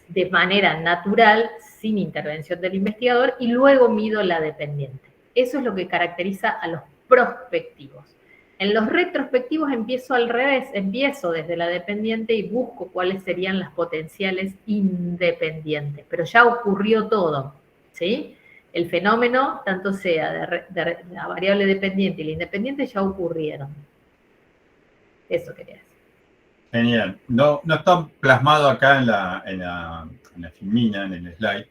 de manera natural, sin intervención del investigador, y luego mido la dependiente. Eso es lo que caracteriza a los prospectivos. En los retrospectivos empiezo al revés, empiezo desde la dependiente y busco cuáles serían las potenciales independientes, pero ya ocurrió todo, ¿sí? El fenómeno, tanto sea de la variable dependiente y la independiente, ya ocurrieron. Eso quería decir. Genial. No está plasmado acá en la filmina, en el slide,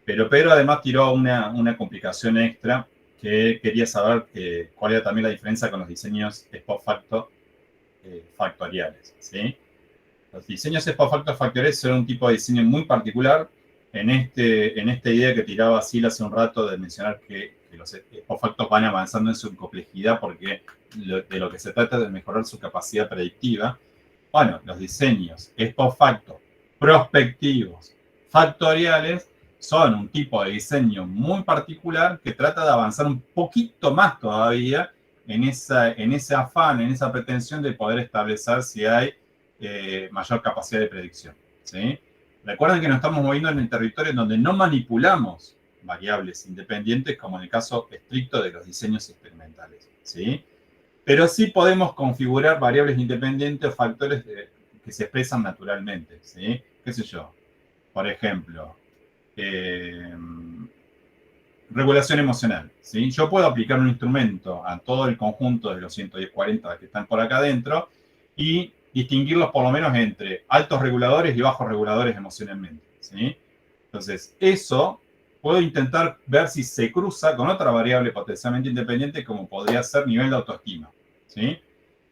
pero Pedro además tiró una complicación extra que quería saber cuál era también la diferencia con los diseños post facto factoriales, ¿sí? Los diseños post facto factoriales son un tipo de diseño muy particular en esta idea que tiraba Sil hace un rato de mencionar que los post factos van avanzando en su complejidad porque de lo que se trata es de mejorar su capacidad predictiva. Bueno, los diseños post facto prospectivos factoriales son un tipo de diseño muy particular que trata de avanzar un poquito más todavía en ese afán, en esa pretensión de poder establecer si hay mayor capacidad de predicción, ¿sí? Recuerden que nos estamos moviendo en el territorio en donde no manipulamos variables independientes, como en el caso estricto de los diseños experimentales, ¿sí? Pero sí podemos configurar variables independientes o factores que se expresan naturalmente, ¿sí? ¿Qué sé yo? Por ejemplo, regulación emocional, ¿sí? Yo puedo aplicar un instrumento a todo el conjunto de los 140 que están por acá adentro y distinguirlos por lo menos entre altos reguladores y bajos reguladores emocionalmente, ¿sí? Entonces, eso puedo intentar ver si se cruza con otra variable potencialmente independiente como podría ser nivel de autoestima, ¿sí?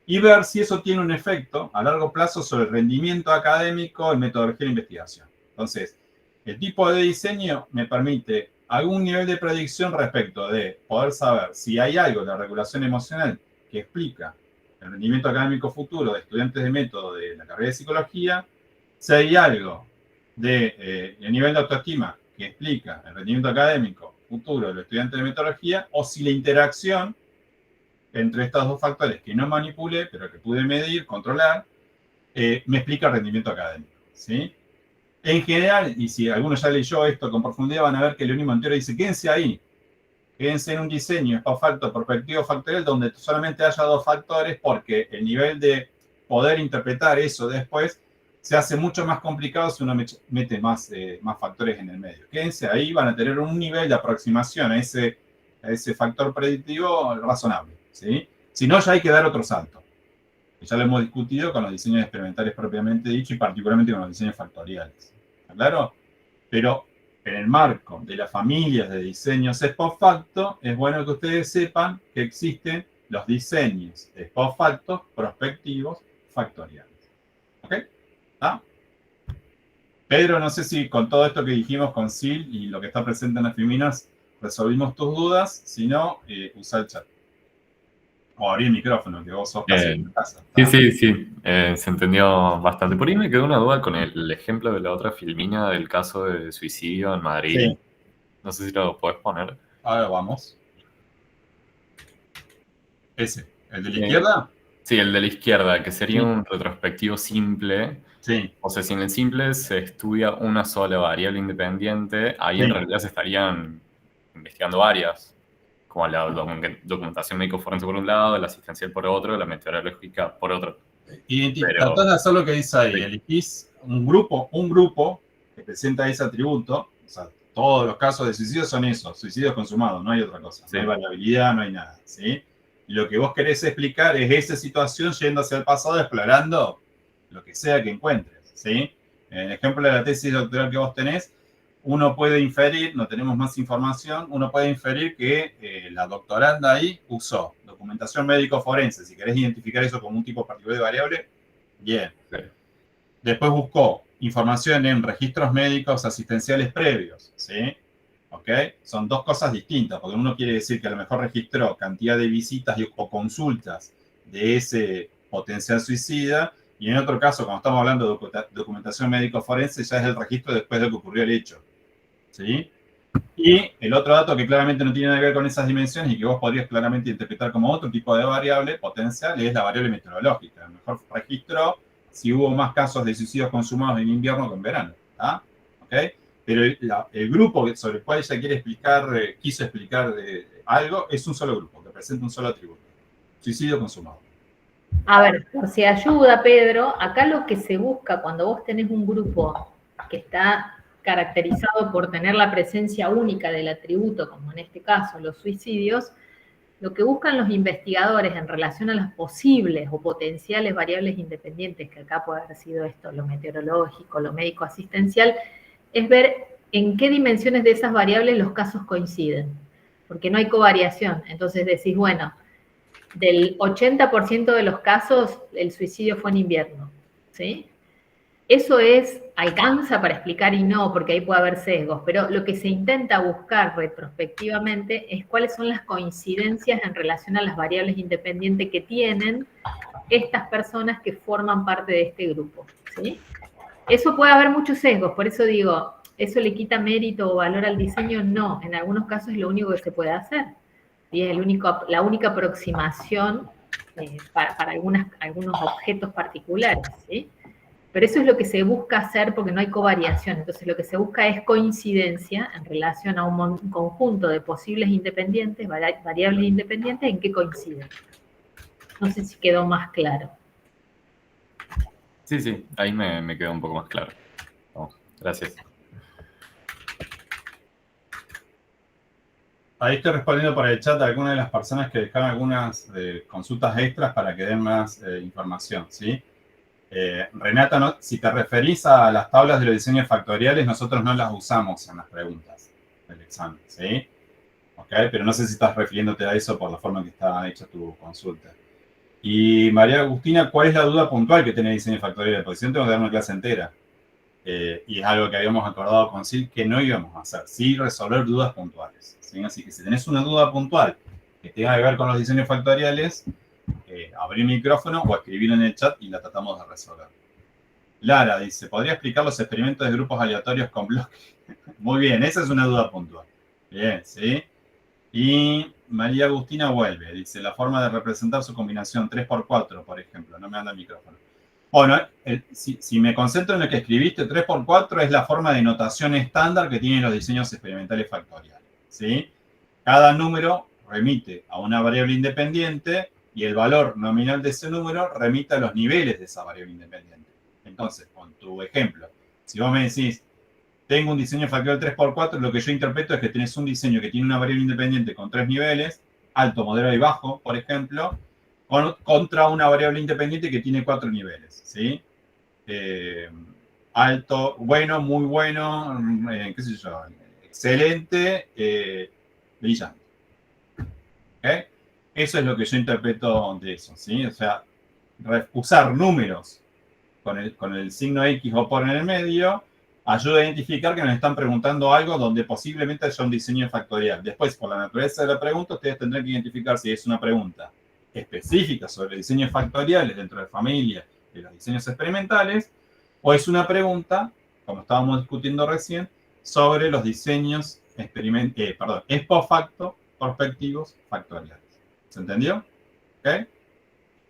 Y ver si eso tiene un efecto a largo plazo sobre el rendimiento académico y metodología de investigación. Entonces, el tipo de diseño me permite algún nivel de predicción respecto de poder saber si hay algo de la regulación emocional que explica el rendimiento académico futuro de estudiantes de método de la carrera de psicología, si hay algo de el nivel de autoestima que explica el rendimiento académico futuro de los estudiantes de metodología, o si la interacción entre estos dos factores que no manipulé, pero que pude medir, controlar, me explica el rendimiento académico, ¿sí? En general, y si alguno ya leyó esto con profundidad, van a ver que Leoni Montero dice, quédense ahí, quédense en un diseño post facto prospectivo factorial donde solamente haya dos factores, porque el nivel de poder interpretar eso después se hace mucho más complicado si uno mete más factores en el medio. Quédense ahí, van a tener un nivel de aproximación a ese factor predictivo razonable, ¿sí? Si no, ya hay que dar otro salto. Ya lo hemos discutido con los diseños experimentales propiamente dicho y particularmente con los diseños factoriales. ¿Está claro? Pero en el marco de las familias de diseños post facto, es bueno que ustedes sepan que existen los diseños post facto prospectivos factoriales. ¿Ok? ¿Ah? Pedro, no sé si con todo esto que dijimos con Sil y lo que está presente en las fiminas resolvimos tus dudas. Si no, usa el chat. O abrí el micrófono, que vos sos casi en casa. Sí. Se entendió bastante. Por ahí me quedó una duda con el ejemplo de la otra filmina del caso de suicidio en Madrid. Sí. No sé si lo podés poner. Ahora vamos. Ese, ¿el de la izquierda? Sí, el de la izquierda, que sería un retrospectivo simple. Sí. O sea, si en el simple se estudia una sola variable independiente, ahí en realidad se estarían investigando varias, como la documentación médico-forense por un lado, la asistencial por otro, la meteorológica por otro. Y tratás de hacer lo que dice ahí. Elegís un grupo que presenta ese atributo. O sea, todos los casos de suicidio son esos, suicidios consumados, no hay otra cosa. No hay variabilidad, no hay nada, ¿sí? Y lo que vos querés explicar es esa situación yendo hacia el pasado, explorando lo que sea que encuentres, ¿sí? En el ejemplo de la tesis doctoral que vos tenés, uno puede inferir, no tenemos más información, uno puede inferir que la doctoranda ahí usó documentación médico-forense. Si querés identificar eso como un tipo particular de variable, bien. Después buscó información en registros médicos asistenciales previos, ¿sí? ¿Ok? Son dos cosas distintas, porque uno quiere decir que a lo mejor registró cantidad de visitas o consultas de ese potencial suicida, y en otro caso, cuando estamos hablando de documentación médico-forense, ya es el registro después de que ocurrió el hecho. ¿Sí? Y el otro dato que claramente no tiene nada que ver con esas dimensiones y que vos podrías claramente interpretar como otro tipo de variable potencial es la variable meteorológica. A lo mejor registró si hubo más casos de suicidios consumados en invierno que en verano. ¿Ok? Pero el grupo sobre el cual ella quiere explicar, quiso explicar algo, es un solo grupo, que presenta un solo atributo. Suicidio consumado. A ver, por si ayuda, Pedro, acá lo que se busca cuando vos tenés un grupo que está caracterizado por tener la presencia única del atributo, como en este caso los suicidios, lo que buscan los investigadores en relación a las posibles o potenciales variables independientes, que acá puede haber sido esto, lo meteorológico, lo médico-asistencial, es ver en qué dimensiones de esas variables los casos coinciden, porque no hay covariación. Entonces decís, bueno, del 80% de los casos el suicidio fue en invierno, ¿sí? Eso alcanza para explicar y no, porque ahí puede haber sesgos, pero lo que se intenta buscar retrospectivamente es cuáles son las coincidencias en relación a las variables independientes que tienen estas personas que forman parte de este grupo, ¿sí? Eso puede haber muchos sesgos, por eso digo, ¿eso le quita mérito o valor al diseño? No, en algunos casos es lo único que se puede hacer, y es la única aproximación para algunos objetos particulares, ¿sí? Pero eso es lo que se busca hacer porque no hay covariación. Entonces lo que se busca es coincidencia en relación a un conjunto de posibles independientes, variables independientes, en qué coinciden. No sé si quedó más claro. Sí, ahí me quedó un poco más claro. Oh, gracias. Ahí estoy respondiendo por el chat a algunas de las personas que dejaron algunas consultas extras para que den más información, ¿sí? Renata, ¿no? Si te referís a las tablas de los diseños factoriales, nosotros no las usamos en las preguntas del examen, ¿sí? ¿Ok? Pero no sé si estás refiriéndote a eso por la forma en que está hecha tu consulta. Y María Agustina, ¿cuál es la duda puntual que tiene diseño factorial? Porque si no tengo que dar una clase entera. Y es algo que habíamos acordado con Sil que no íbamos a hacer, sí resolver dudas puntuales, ¿sí? Así que si tenés una duda puntual que tenga que ver con los diseños factoriales, abrir el micrófono o escribir en el chat y la tratamos de resolver. Lara dice, ¿podría explicar los experimentos de grupos aleatorios con bloques? Muy bien, esa es una duda puntual. Bien, ¿sí? Y María Agustina vuelve, dice, la forma de representar su combinación 3x4, por ejemplo, no me anda el micrófono. Bueno, si me concentro en lo que escribiste, 3x4 es la forma de notación estándar que tienen los diseños experimentales factoriales, ¿sí? Cada número remite a una variable independiente y el valor nominal de ese número remite a los niveles de esa variable independiente. Entonces, con tu ejemplo, si vos me decís, tengo un diseño factorial 3x4, lo que yo interpreto es que tenés un diseño que tiene una variable independiente con 3 niveles, alto, moderado y bajo, por ejemplo, contra una variable independiente que tiene 4 niveles, ¿sí? Alto, bueno, muy bueno, qué sé yo, excelente, brillante. ¿Okay? Eso es lo que yo interpreto de eso, ¿sí? O sea, usar números con el signo X o por en el medio ayuda a identificar que nos están preguntando algo donde posiblemente haya un diseño factorial. Después, por la naturaleza de la pregunta, ustedes tendrán que identificar si es una pregunta específica sobre diseños factoriales dentro de familia de los diseños experimentales, o es una pregunta, como estábamos discutiendo recién, sobre los diseños ex facto prospectivos factoriales. ¿Se entendió? ¿Ok?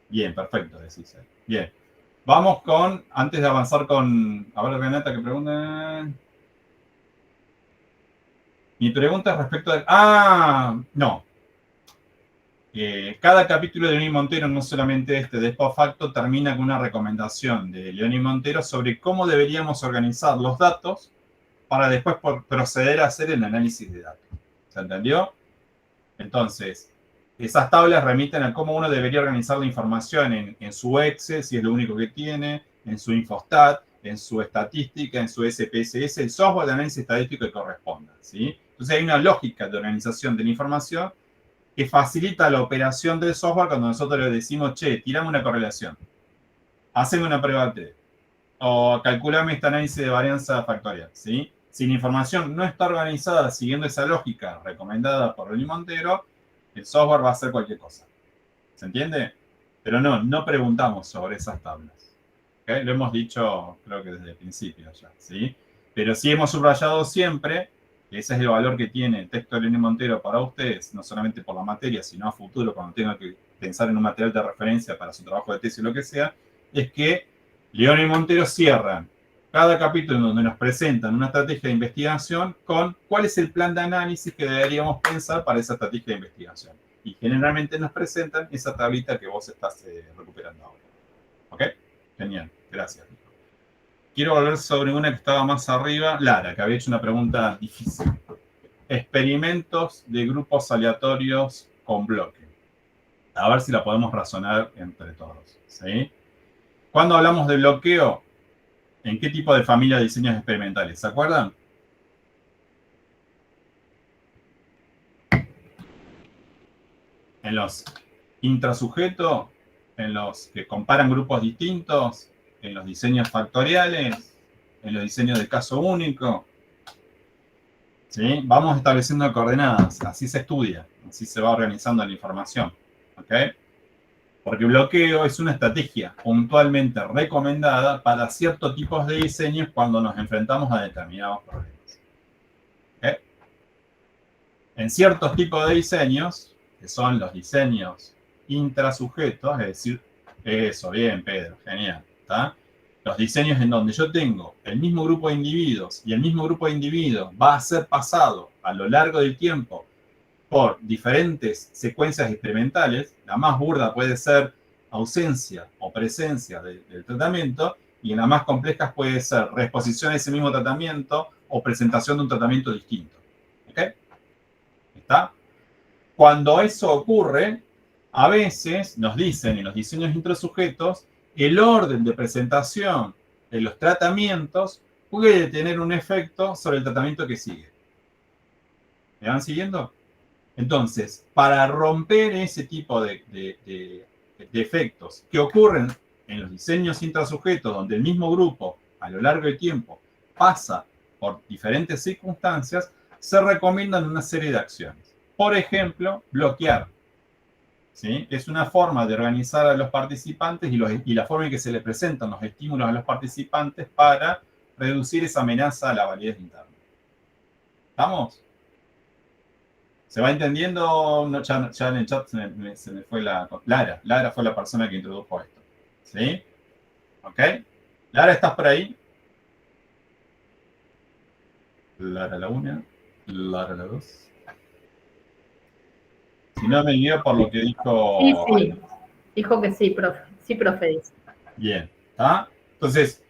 Bien, perfecto, decís. Bien. Vamos con, antes de avanzar con, a ver, Renata, que pregunta. Mi pregunta es respecto a... no. Cada capítulo de León y Montero, no solamente este de ex facto, termina con una recomendación de León y Montero sobre cómo deberíamos organizar los datos para después proceder a hacer el análisis de datos. ¿Se entendió? Entonces, esas tablas remiten a cómo uno debería organizar la información en su Excel, si es lo único que tiene, en su Infostat, en su estadística, en su SPSS, el software de análisis estadístico que corresponda, ¿sí? Entonces hay una lógica de organización de la información que facilita la operación del software cuando nosotros le decimos, che, tirame una correlación, haceme una prueba T, o calculame este análisis de varianza factorial, ¿sí? Si la información no está organizada siguiendo esa lógica recomendada por Rolly Montero, el software va a hacer cualquier cosa. ¿Se entiende? Pero no preguntamos sobre esas tablas. ¿Okay? Lo hemos dicho, creo que desde el principio ya, ¿sí? Pero sí hemos subrayado siempre que ese es el valor que tiene el texto de León y Montero para ustedes, no solamente por la materia, sino a futuro, cuando tengan que pensar en un material de referencia para su trabajo de tesis o lo que sea, es que León y Montero cierran cada capítulo en donde nos presentan una estrategia de investigación con cuál es el plan de análisis que deberíamos pensar para esa estrategia de investigación. Y generalmente nos presentan esa tablita que vos estás recuperando ahora. ¿Ok? Genial, gracias. Quiero volver sobre una que estaba más arriba, Lara, que había hecho una pregunta difícil. Experimentos de grupos aleatorios con bloque. A ver si la podemos razonar entre todos. ¿Sí? Cuando hablamos de bloqueo, ¿en qué tipo de familia de diseños experimentales? ¿Se acuerdan? En los intrasujetos, en los que comparan grupos distintos, en los diseños factoriales, en los diseños de caso único. ¿Sí? Vamos estableciendo coordenadas, así se estudia, así se va organizando la información. ¿Ok? Porque bloqueo es una estrategia puntualmente recomendada para ciertos tipos de diseños cuando nos enfrentamos a determinados problemas. ¿Ok? En ciertos tipos de diseños, que son los diseños intrasujetos, es decir, eso, bien, Pedro, genial, ¿está? Los diseños en donde yo tengo el mismo grupo de individuos y el mismo grupo de individuos va a ser pasado a lo largo del tiempo por diferentes secuencias experimentales. La más burda puede ser ausencia o presencia del tratamiento, y en las más complejas puede ser reexposición de ese mismo tratamiento o presentación de un tratamiento distinto. ¿Ok? ¿Está? Cuando eso ocurre, a veces nos dicen en los diseños intrasujetos, el orden de presentación de los tratamientos puede tener un efecto sobre el tratamiento que sigue. ¿Me van siguiendo? Entonces, para romper ese tipo de efectos que ocurren en los diseños intrasujetos, donde el mismo grupo a lo largo del tiempo pasa por diferentes circunstancias, se recomiendan una serie de acciones. Por ejemplo, bloquear. ¿Sí? Es una forma de organizar a los participantes y la forma en que se le presentan los estímulos a los participantes para reducir esa amenaza a la validez interna. ¿Estamos? ¿Se va entendiendo? No, ya en el chat se me fue la... Lara fue la persona que introdujo esto. ¿Sí? ¿Ok? Lara, ¿estás por ahí? Lara la 1, Lara la 2. Si no, me guío por lo que dijo... Sí. Dijo que sí, profe. Sí, profe, dice. Bien. ¿Está? Entonces,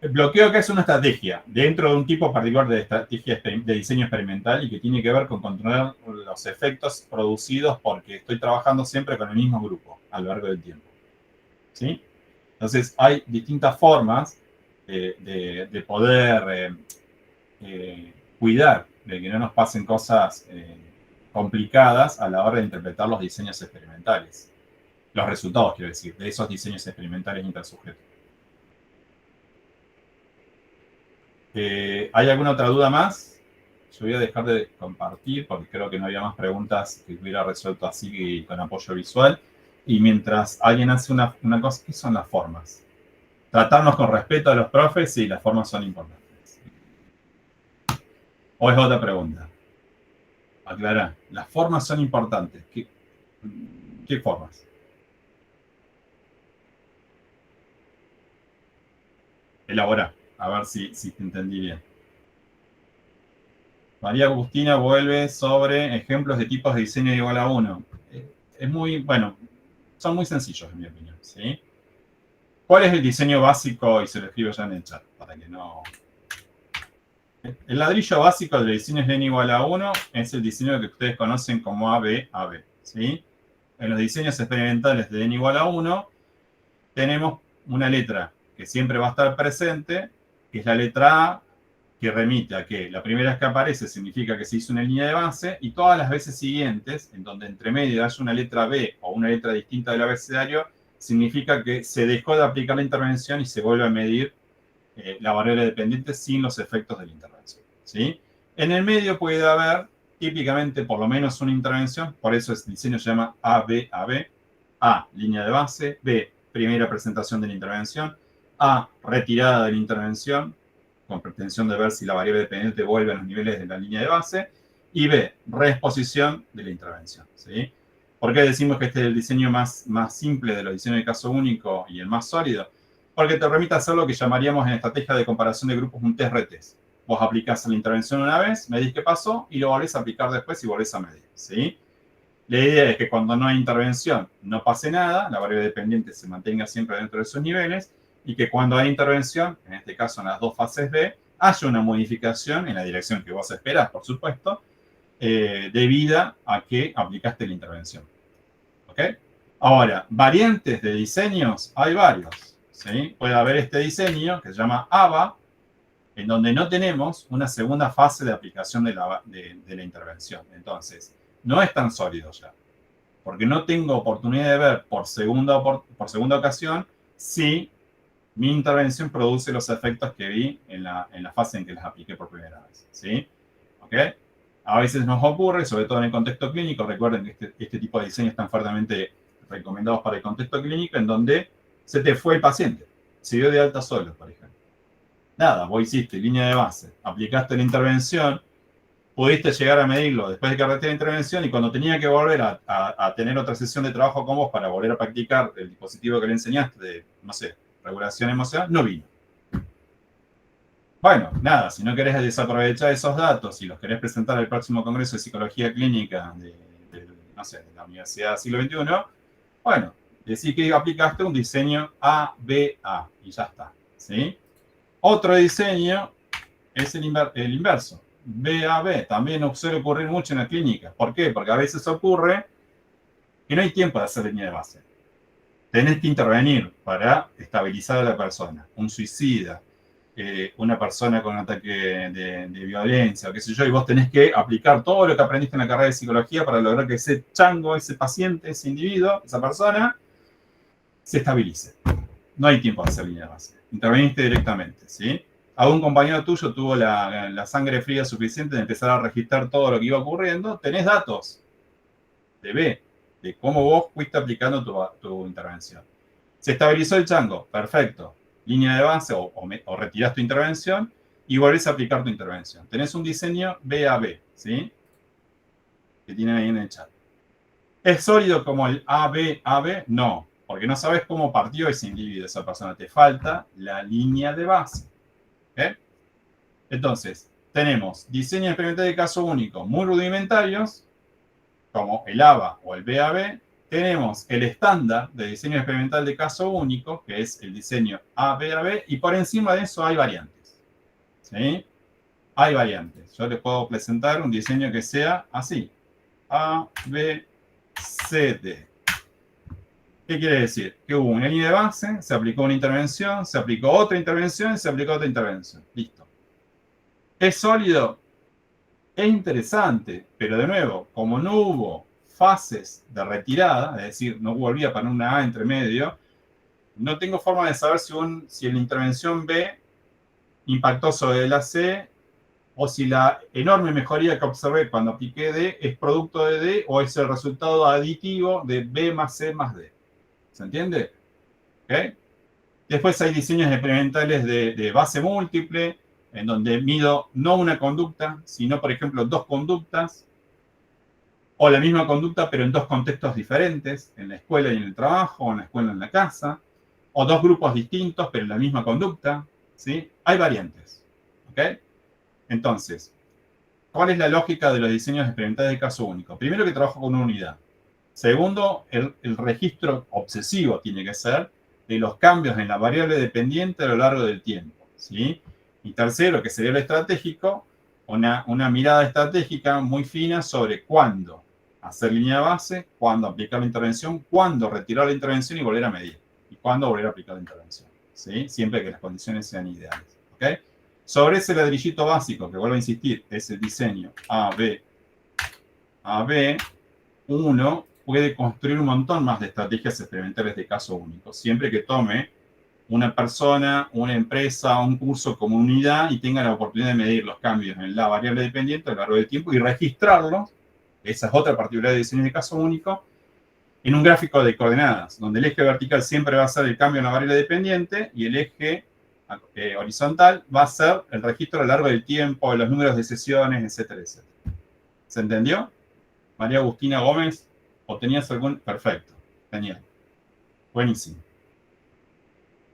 el bloqueo que es una estrategia dentro de un tipo particular de estrategia de diseño experimental y que tiene que ver con controlar los efectos producidos porque estoy trabajando siempre con el mismo grupo a lo largo del tiempo. ¿Sí? Entonces, hay distintas formas de poder cuidar de que no nos pasen cosas complicadas a la hora de interpretar los diseños experimentales. Los resultados, quiero decir, de esos diseños experimentales intrasujetos. ¿Hay alguna otra duda más? Yo voy a dejar de compartir porque creo que no había más preguntas que hubiera resuelto así con apoyo visual. Y mientras alguien hace una cosa, ¿qué son las formas? Tratarnos con respeto a los profes, sí, las formas son importantes. ¿O es otra pregunta? Aclarar. Las formas son importantes. ¿Qué formas? Elaborar. A ver si te entendí bien. María Agustina vuelve sobre ejemplos de tipos de diseño igual a 1. Es muy, bueno, son muy sencillos en mi opinión, ¿sí? ¿Cuál es el diseño básico? Y se lo escribo ya en el chat, para que no... El ladrillo básico del diseño es n igual a 1, es el diseño que ustedes conocen como AB, ¿sí? En los diseños experimentales de n igual a 1, tenemos una letra que siempre va a estar presente, que es la letra A, que remite a que la primera vez que aparece significa que se hizo una línea de base, y todas las veces siguientes, en donde entre medio haya una letra B o una letra distinta del abecedario, significa que se dejó de aplicar la intervención y se vuelve a medir la variable dependiente sin los efectos de la intervención, ¿sí? En el medio puede haber típicamente por lo menos una intervención, por eso el diseño se llama AB-AB. A, línea de base. B, primera presentación de la intervención. A, retirada de la intervención, con pretensión de ver si la variable dependiente vuelve a los niveles de la línea de base. Y B, reexposición de la intervención, ¿sí? ¿Por qué decimos que este es el diseño más simple de los diseños de caso único y el más sólido? Porque te permite hacer lo que llamaríamos en estrategia de comparación de grupos un test-retest. Vos aplicás la intervención una vez, medís qué pasó y lo volvés a aplicar después y volvés a medir, ¿sí? La idea es que cuando no hay intervención no pase nada, la variable dependiente se mantenga siempre dentro de sus niveles y que cuando hay intervención, en este caso en las dos fases B, haya una modificación en la dirección que vos esperás, por supuesto, debida a que aplicaste la intervención. ¿Ok? Ahora, variantes de diseños hay varios, ¿sí? Puede haber este diseño que se llama ABA, en donde no tenemos una segunda fase de aplicación de la intervención. Entonces, no es tan sólido ya, porque no tengo oportunidad de ver por segunda ocasión si mi intervención produce los efectos que vi en la fase en que las apliqué por primera vez, ¿sí? ¿Ok? A veces nos ocurre, sobre todo en el contexto clínico, recuerden que este tipo de diseños están fuertemente recomendados para el contexto clínico, en donde se te fue el paciente, se dio de alta solo, por ejemplo. Nada, vos hiciste línea de base, aplicaste la intervención, pudiste llegar a medirlo después de que arreglaste la intervención y cuando tenía que volver a tener otra sesión de trabajo con vos para volver a practicar el dispositivo que le enseñaste de, no sé, regulación emocional, no vino. Bueno, nada, si no querés desaprovechar esos datos y los querés presentar al próximo Congreso de Psicología Clínica no sé, de la Universidad del Siglo XXI, bueno, decís que aplicaste un diseño ABA y ya está, ¿sí? Otro diseño es el inverso, BAB. También suele ocurrir mucho en la clínica. ¿Por qué? Porque a veces ocurre que no hay tiempo de hacer línea de base. Tenés que intervenir para estabilizar a la persona. Un suicida, una persona con un ataque de violencia, o qué sé yo, y vos tenés que aplicar todo lo que aprendiste en la carrera de psicología para lograr que ese chango, ese paciente, ese individuo, esa persona, se estabilice. No hay tiempo de hacer línea de base. Interveniste directamente, ¿sí? Algún compañero tuyo tuvo la sangre fría suficiente de empezar a registrar todo lo que iba ocurriendo. Tenés datos de cómo vos fuiste aplicando tu intervención. Se estabilizó el chango, perfecto. Línea de base o retirás tu intervención y volvés a aplicar tu intervención. Tenés un diseño BAB, ¿sí? Que tienen ahí en el chat. ¿Es sólido como el ABAB? No, porque no sabes cómo partió ese individuo, esa persona. Te falta la línea de base. ¿Okay? Entonces, tenemos diseños experimentales de caso único muy rudimentarios, como el ABA o el BAB. Tenemos el estándar de diseño experimental de caso único, que es el diseño ABAB, y por encima de eso hay variantes. ¿Sí? Hay variantes. Yo les puedo presentar un diseño que sea así. A, B, C, D. ¿Qué quiere decir? Que hubo una línea de base, se aplicó una intervención, se aplicó otra intervención, se aplicó otra intervención. Listo. ¿Es sólido? Es interesante, pero de nuevo, como no hubo fases de retirada, es decir, no volvía para una A entre medio, no tengo forma de saber si la intervención B impactó sobre la C o si la enorme mejoría que observé cuando apliqué D es producto de D o es el resultado aditivo de B más C más D. ¿Se entiende? ¿Okay? Después hay diseños experimentales de base múltiple, en donde mido no una conducta, sino, por ejemplo, dos conductas, o la misma conducta, pero en dos contextos diferentes, en la escuela y en el trabajo, o en la escuela y en la casa, o dos grupos distintos, pero en la misma conducta, ¿sí? Hay variantes, ¿ok? Entonces, ¿cuál es la lógica de los diseños experimentales de caso único? Primero, que trabajo con una unidad. Segundo, el registro obsesivo tiene que ser de los cambios en la variable dependiente a lo largo del tiempo, ¿sí? Y tercero, que sería lo estratégico, una mirada estratégica muy fina sobre cuándo hacer línea de base, cuándo aplicar la intervención, cuándo retirar la intervención y volver a medir, y cuándo volver a aplicar la intervención, ¿sí? Siempre que las condiciones sean ideales, ¿ok? Sobre ese ladrillito básico, que vuelvo a insistir, es el diseño AB, uno puede construir un montón más de estrategias experimentales de caso único, siempre que tome una persona, una empresa, un curso como unidad y tenga la oportunidad de medir los cambios en la variable dependiente a lo largo del tiempo y registrarlos, esa es otra particularidad de diseño de caso único, en un gráfico de coordenadas, donde el eje vertical siempre va a ser el cambio en la variable dependiente y el eje horizontal va a ser el registro a lo largo del tiempo, los números de sesiones, etcétera, etcétera. ¿Se entendió? María Agustina Gómez, ¿o tenías algún? Perfecto, genial. Buenísimo.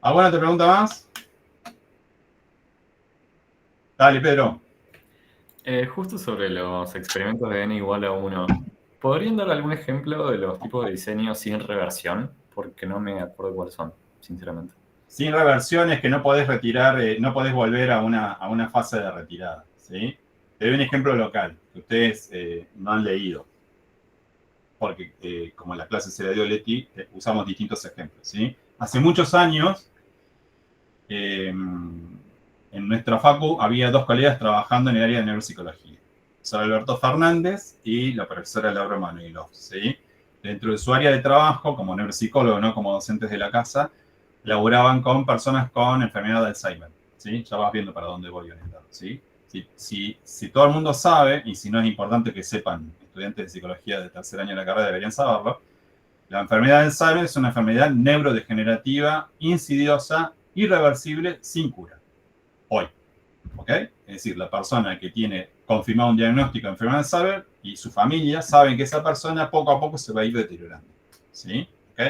¿Alguna otra pregunta más? Dale, Pedro. Justo sobre los experimentos de n igual a 1, ¿podrían dar algún ejemplo de los tipos de diseño sin reversión? Porque no me acuerdo cuáles son, sinceramente. Sin reversión es que no podés retirar, no podés volver a una fase de retirada, ¿sí? Te doy un ejemplo local que ustedes no han leído, porque como la clase se la dio Leti, usamos distintos ejemplos, ¿sí? Hace muchos años, en nuestra facu había 2 colegas trabajando en el área de neuropsicología. El profesor Alberto Fernández y la profesora Laura Manuilov, ¿sí? Dentro de su área de trabajo, como neuropsicólogo, no como docentes de la casa, laburaban con personas con enfermedad de Alzheimer, ¿sí? Ya vas viendo para dónde voy orientado, ¿sí? Si todo el mundo sabe, y si no es importante que sepan, estudiantes de psicología de tercer año de la carrera deberían saberlo, la enfermedad de Alzheimer es una enfermedad neurodegenerativa, insidiosa, irreversible, sin cura. Hoy, ¿ok? Es decir, la persona que tiene confirmado un diagnóstico de enfermedad de Alzheimer y su familia saben que esa persona poco a poco se va a ir deteriorando, ¿sí? ¿Ok?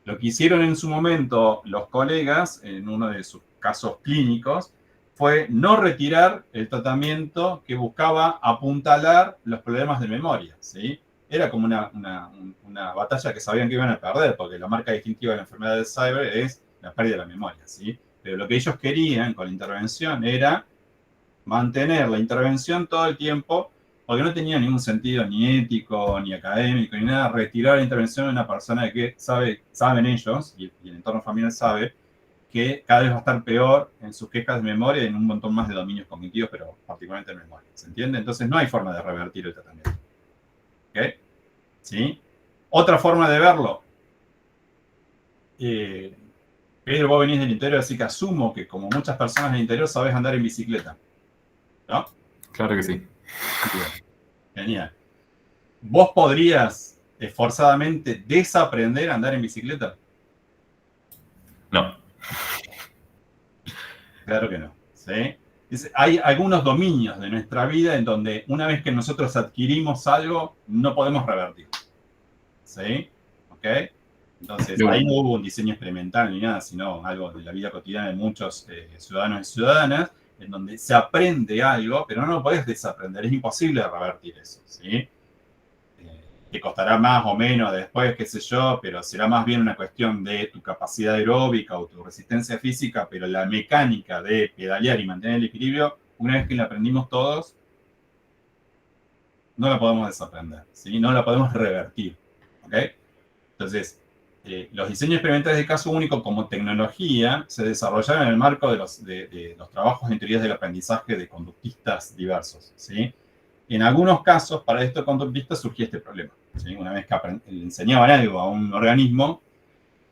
Lo que hicieron en su momento los colegas, en uno de sus casos clínicos, fue no retirar el tratamiento que buscaba apuntalar los problemas de memoria, ¿sí? Era como una batalla que sabían que iban a perder, porque la marca distintiva de la enfermedad de Alzheimer es la pérdida de la memoria, ¿sí? Pero lo que ellos querían con la intervención era mantener la intervención todo el tiempo, porque no tenía ningún sentido ni ético, ni académico, ni nada, retirar la intervención de una persona que saben ellos, y el entorno familiar sabe, que cada vez va a estar peor en sus quejas de memoria y en un montón más de dominios cognitivos, pero particularmente en memoria. ¿Se entiende? Entonces no hay forma de revertir el tratamiento. ¿Ok? ¿Sí? Otra forma de verlo. Pedro, vos venís del interior, así que asumo que como muchas personas del interior sabés andar en bicicleta. ¿No? Claro que sí. Bien. Genial. ¿Vos podrías esforzadamente desaprender a andar en bicicleta? No. Claro que no. ¿Sí? Hay algunos dominios de nuestra vida en donde una vez que nosotros adquirimos algo, no podemos revertir. ¿Sí? ¿Ok? Entonces, ahí no hubo un diseño experimental ni nada, sino algo de la vida cotidiana de muchos ciudadanos y ciudadanas, en donde se aprende algo, pero no lo podés desaprender, es imposible revertir eso, ¿sí? Te costará más o menos después, qué sé yo, pero será más bien una cuestión de tu capacidad aeróbica o tu resistencia física, pero la mecánica de pedalear y mantener el equilibrio, una vez que la aprendimos todos, no la podemos desaprender, ¿sí? No la podemos revertir, ¿ok? Entonces, los diseños experimentales de caso único como tecnología se desarrollaron en el marco de los trabajos en teorías del aprendizaje de conductistas diversos, ¿sí? En algunos casos, para estos conductistas surgía este problema, ¿sí? Una vez que le enseñaban algo a un organismo,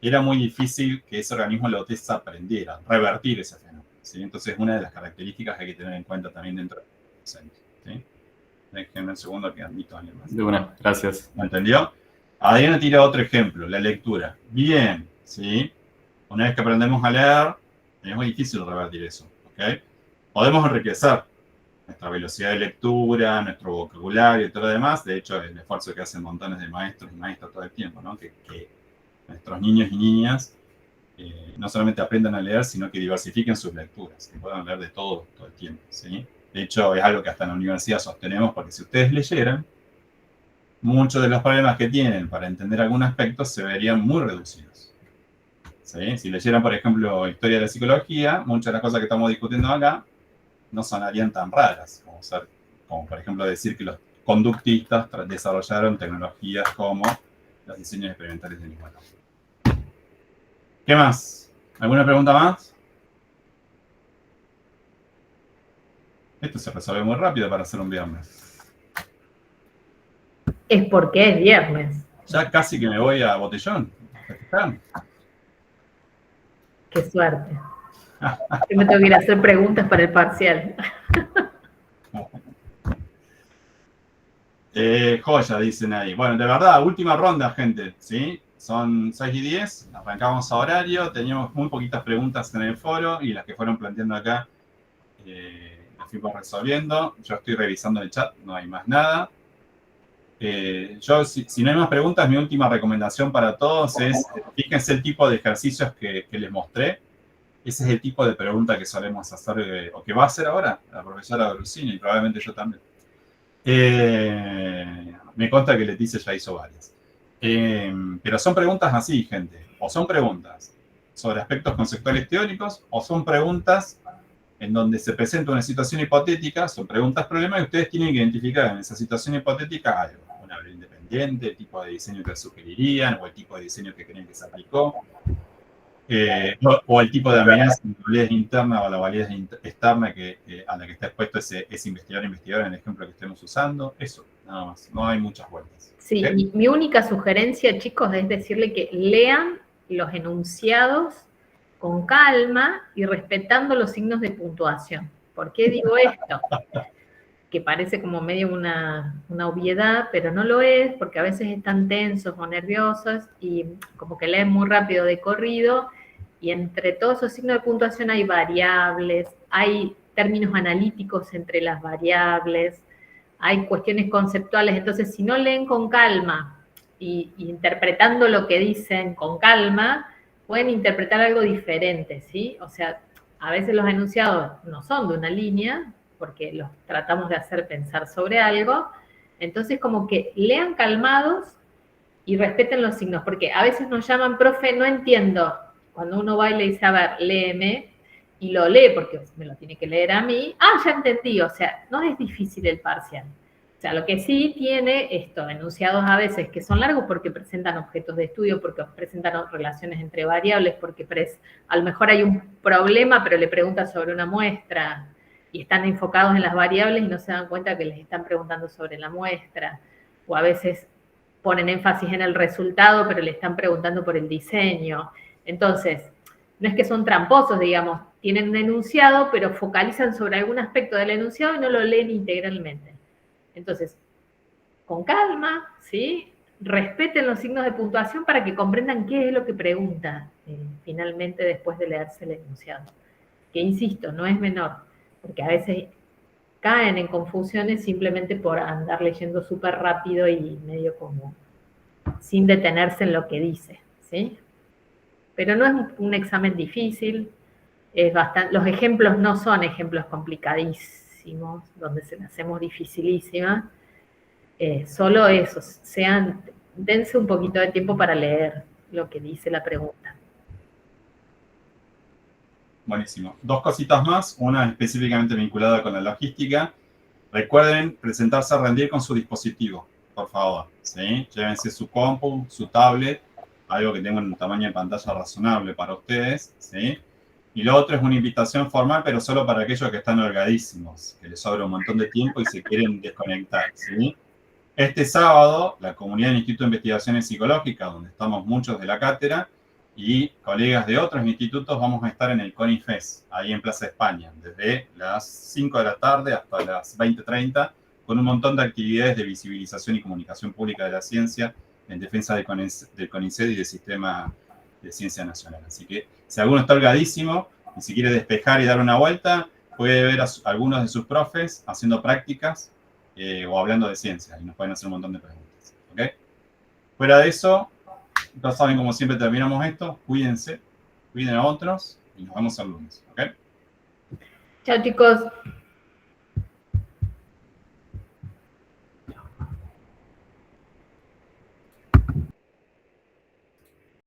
era muy difícil que ese organismo lo desaprendiera, revertir ese fenómeno, ¿sí? Entonces, una de las características que hay que tener en cuenta también dentro del docente, ¿sí? Déjenme un segundo que admito a alguien más. De una, gracias. ¿Me entendió? Adriana tira otro ejemplo, la lectura. Bien, ¿sí? Una vez que aprendemos a leer, es muy difícil revertir eso, ¿ok? Podemos enriquecer nuestra velocidad de lectura, nuestro vocabulario y todo lo demás. De hecho, el esfuerzo que hacen montones de maestros y maestras todo el tiempo, ¿no? Que nuestros niños y niñas no solamente aprendan a leer, sino que diversifiquen sus lecturas, que puedan leer de todo el tiempo, ¿sí? De hecho, es algo que hasta en la universidad sostenemos, porque si ustedes leyeran, muchos de los problemas que tienen para entender algún aspecto se verían muy reducidos. ¿Sí? Si leyeran, por ejemplo, historia de la psicología, muchas de las cosas que estamos discutiendo acá no sonarían tan raras, como por ejemplo decir que los conductistas desarrollaron tecnologías como los diseños experimentales de Nicolás. ¿Qué más? ¿Alguna pregunta más? Esto se resuelve muy rápido para hacer un viernes. Es porque es viernes. Ya casi que me voy a Botellón. Qué suerte. Yo me tengo que ir a hacer preguntas para el parcial. Joya, dicen ahí. Bueno, de verdad, última ronda, gente, ¿sí? Son 6:10, arrancamos a horario, teníamos muy poquitas preguntas en el foro y las que fueron planteando acá las fuimos resolviendo. Yo estoy revisando el chat, no hay más nada. Si no hay más preguntas, mi última recomendación para todos es, fíjense el tipo de ejercicios que les mostré. Ese es el tipo de pregunta que solemos hacer, o que va a hacer ahora la profesora Brusini, y probablemente yo también. Me consta que Leticia ya hizo varias. Pero son preguntas así, gente. O son preguntas sobre aspectos conceptuales teóricos, o son preguntas en donde se presenta una situación hipotética, son preguntas problema, y ustedes tienen que identificar en esa situación hipotética algo. Una variable independiente, el tipo de diseño que sugerirían, o el tipo de diseño que creen que se aplicó. O el tipo de amenaza, la validez interna o la validez externa a la que está expuesto ese investigador en el ejemplo que estemos usando. Eso, nada más. No hay muchas vueltas. Sí, ¿Okay? mi única sugerencia, chicos, es decirle que lean los enunciados con calma y respetando los signos de puntuación. ¿Por qué digo esto? Que parece como medio una obviedad, pero no lo es, porque a veces están tensos o nerviosos y como que leen muy rápido de corrido, y entre todos esos signos de puntuación hay variables, hay términos analíticos entre las variables, hay cuestiones conceptuales. Entonces, si no leen con calma y interpretando lo que dicen con calma, pueden interpretar algo diferente, ¿sí? O sea, a veces los enunciados no son de una línea, porque los tratamos de hacer pensar sobre algo. Entonces, como que lean calmados y respeten los signos, porque a veces nos llaman, profe, no entiendo. Cuando uno va y le dice, a ver, léeme, y lo lee porque me lo tiene que leer a mí, ya entendí. O sea, no es difícil el parcial. O sea, lo que sí tiene esto, enunciados a veces que son largos porque presentan objetos de estudio, porque presentan relaciones entre variables, porque a lo mejor hay un problema, pero le preguntan sobre una muestra, y están enfocados en las variables y no se dan cuenta que les están preguntando sobre la muestra, o a veces ponen énfasis en el resultado, pero le están preguntando por el diseño. Entonces, no es que son tramposos, digamos, tienen un enunciado, pero focalizan sobre algún aspecto del enunciado y no lo leen integralmente. Entonces, con calma, ¿sí? Respeten los signos de puntuación para que comprendan qué es lo que pregunta finalmente después de leerse el enunciado. Que, insisto, no es menor, porque a veces caen en confusiones simplemente por andar leyendo súper rápido y medio como sin detenerse en lo que dice, ¿sí? Pero no es un examen difícil, los ejemplos no son ejemplos complicadísimos, donde se las hacemos dificilísimas, solo eso, dense un poquito de tiempo para leer lo que dice la pregunta. Buenísimo. Dos cositas más, una específicamente vinculada con la logística. Recuerden presentarse a rendir con su dispositivo, por favor, ¿sí? Llévense su compu, su tablet, algo que tenga un tamaño de pantalla razonable para ustedes, ¿sí? Y lo otro es una invitación formal, pero solo para aquellos que están holgadísimos, que les sobra un montón de tiempo y se quieren desconectar, ¿sí? Este sábado, la comunidad del Instituto de Investigaciones Psicológicas, donde estamos muchos de la cátedra, y colegas de otros institutos, vamos a estar en el CONIFES, ahí en Plaza España, desde las 5 de la tarde hasta las 20:30, con un montón de actividades de visibilización y comunicación pública de la ciencia en defensa del CONICET y del Sistema de Ciencia Nacional. Así que si alguno está holgadísimo y si quiere despejar y dar una vuelta, puede ver a algunos de sus profes haciendo prácticas o hablando de ciencia, y nos pueden hacer un montón de preguntas. ¿Okay? Fuera de eso, ya saben, como siempre terminamos esto, cuídense, cuiden a otros y nos vemos el lunes. ¿Okay? Chao, chicos.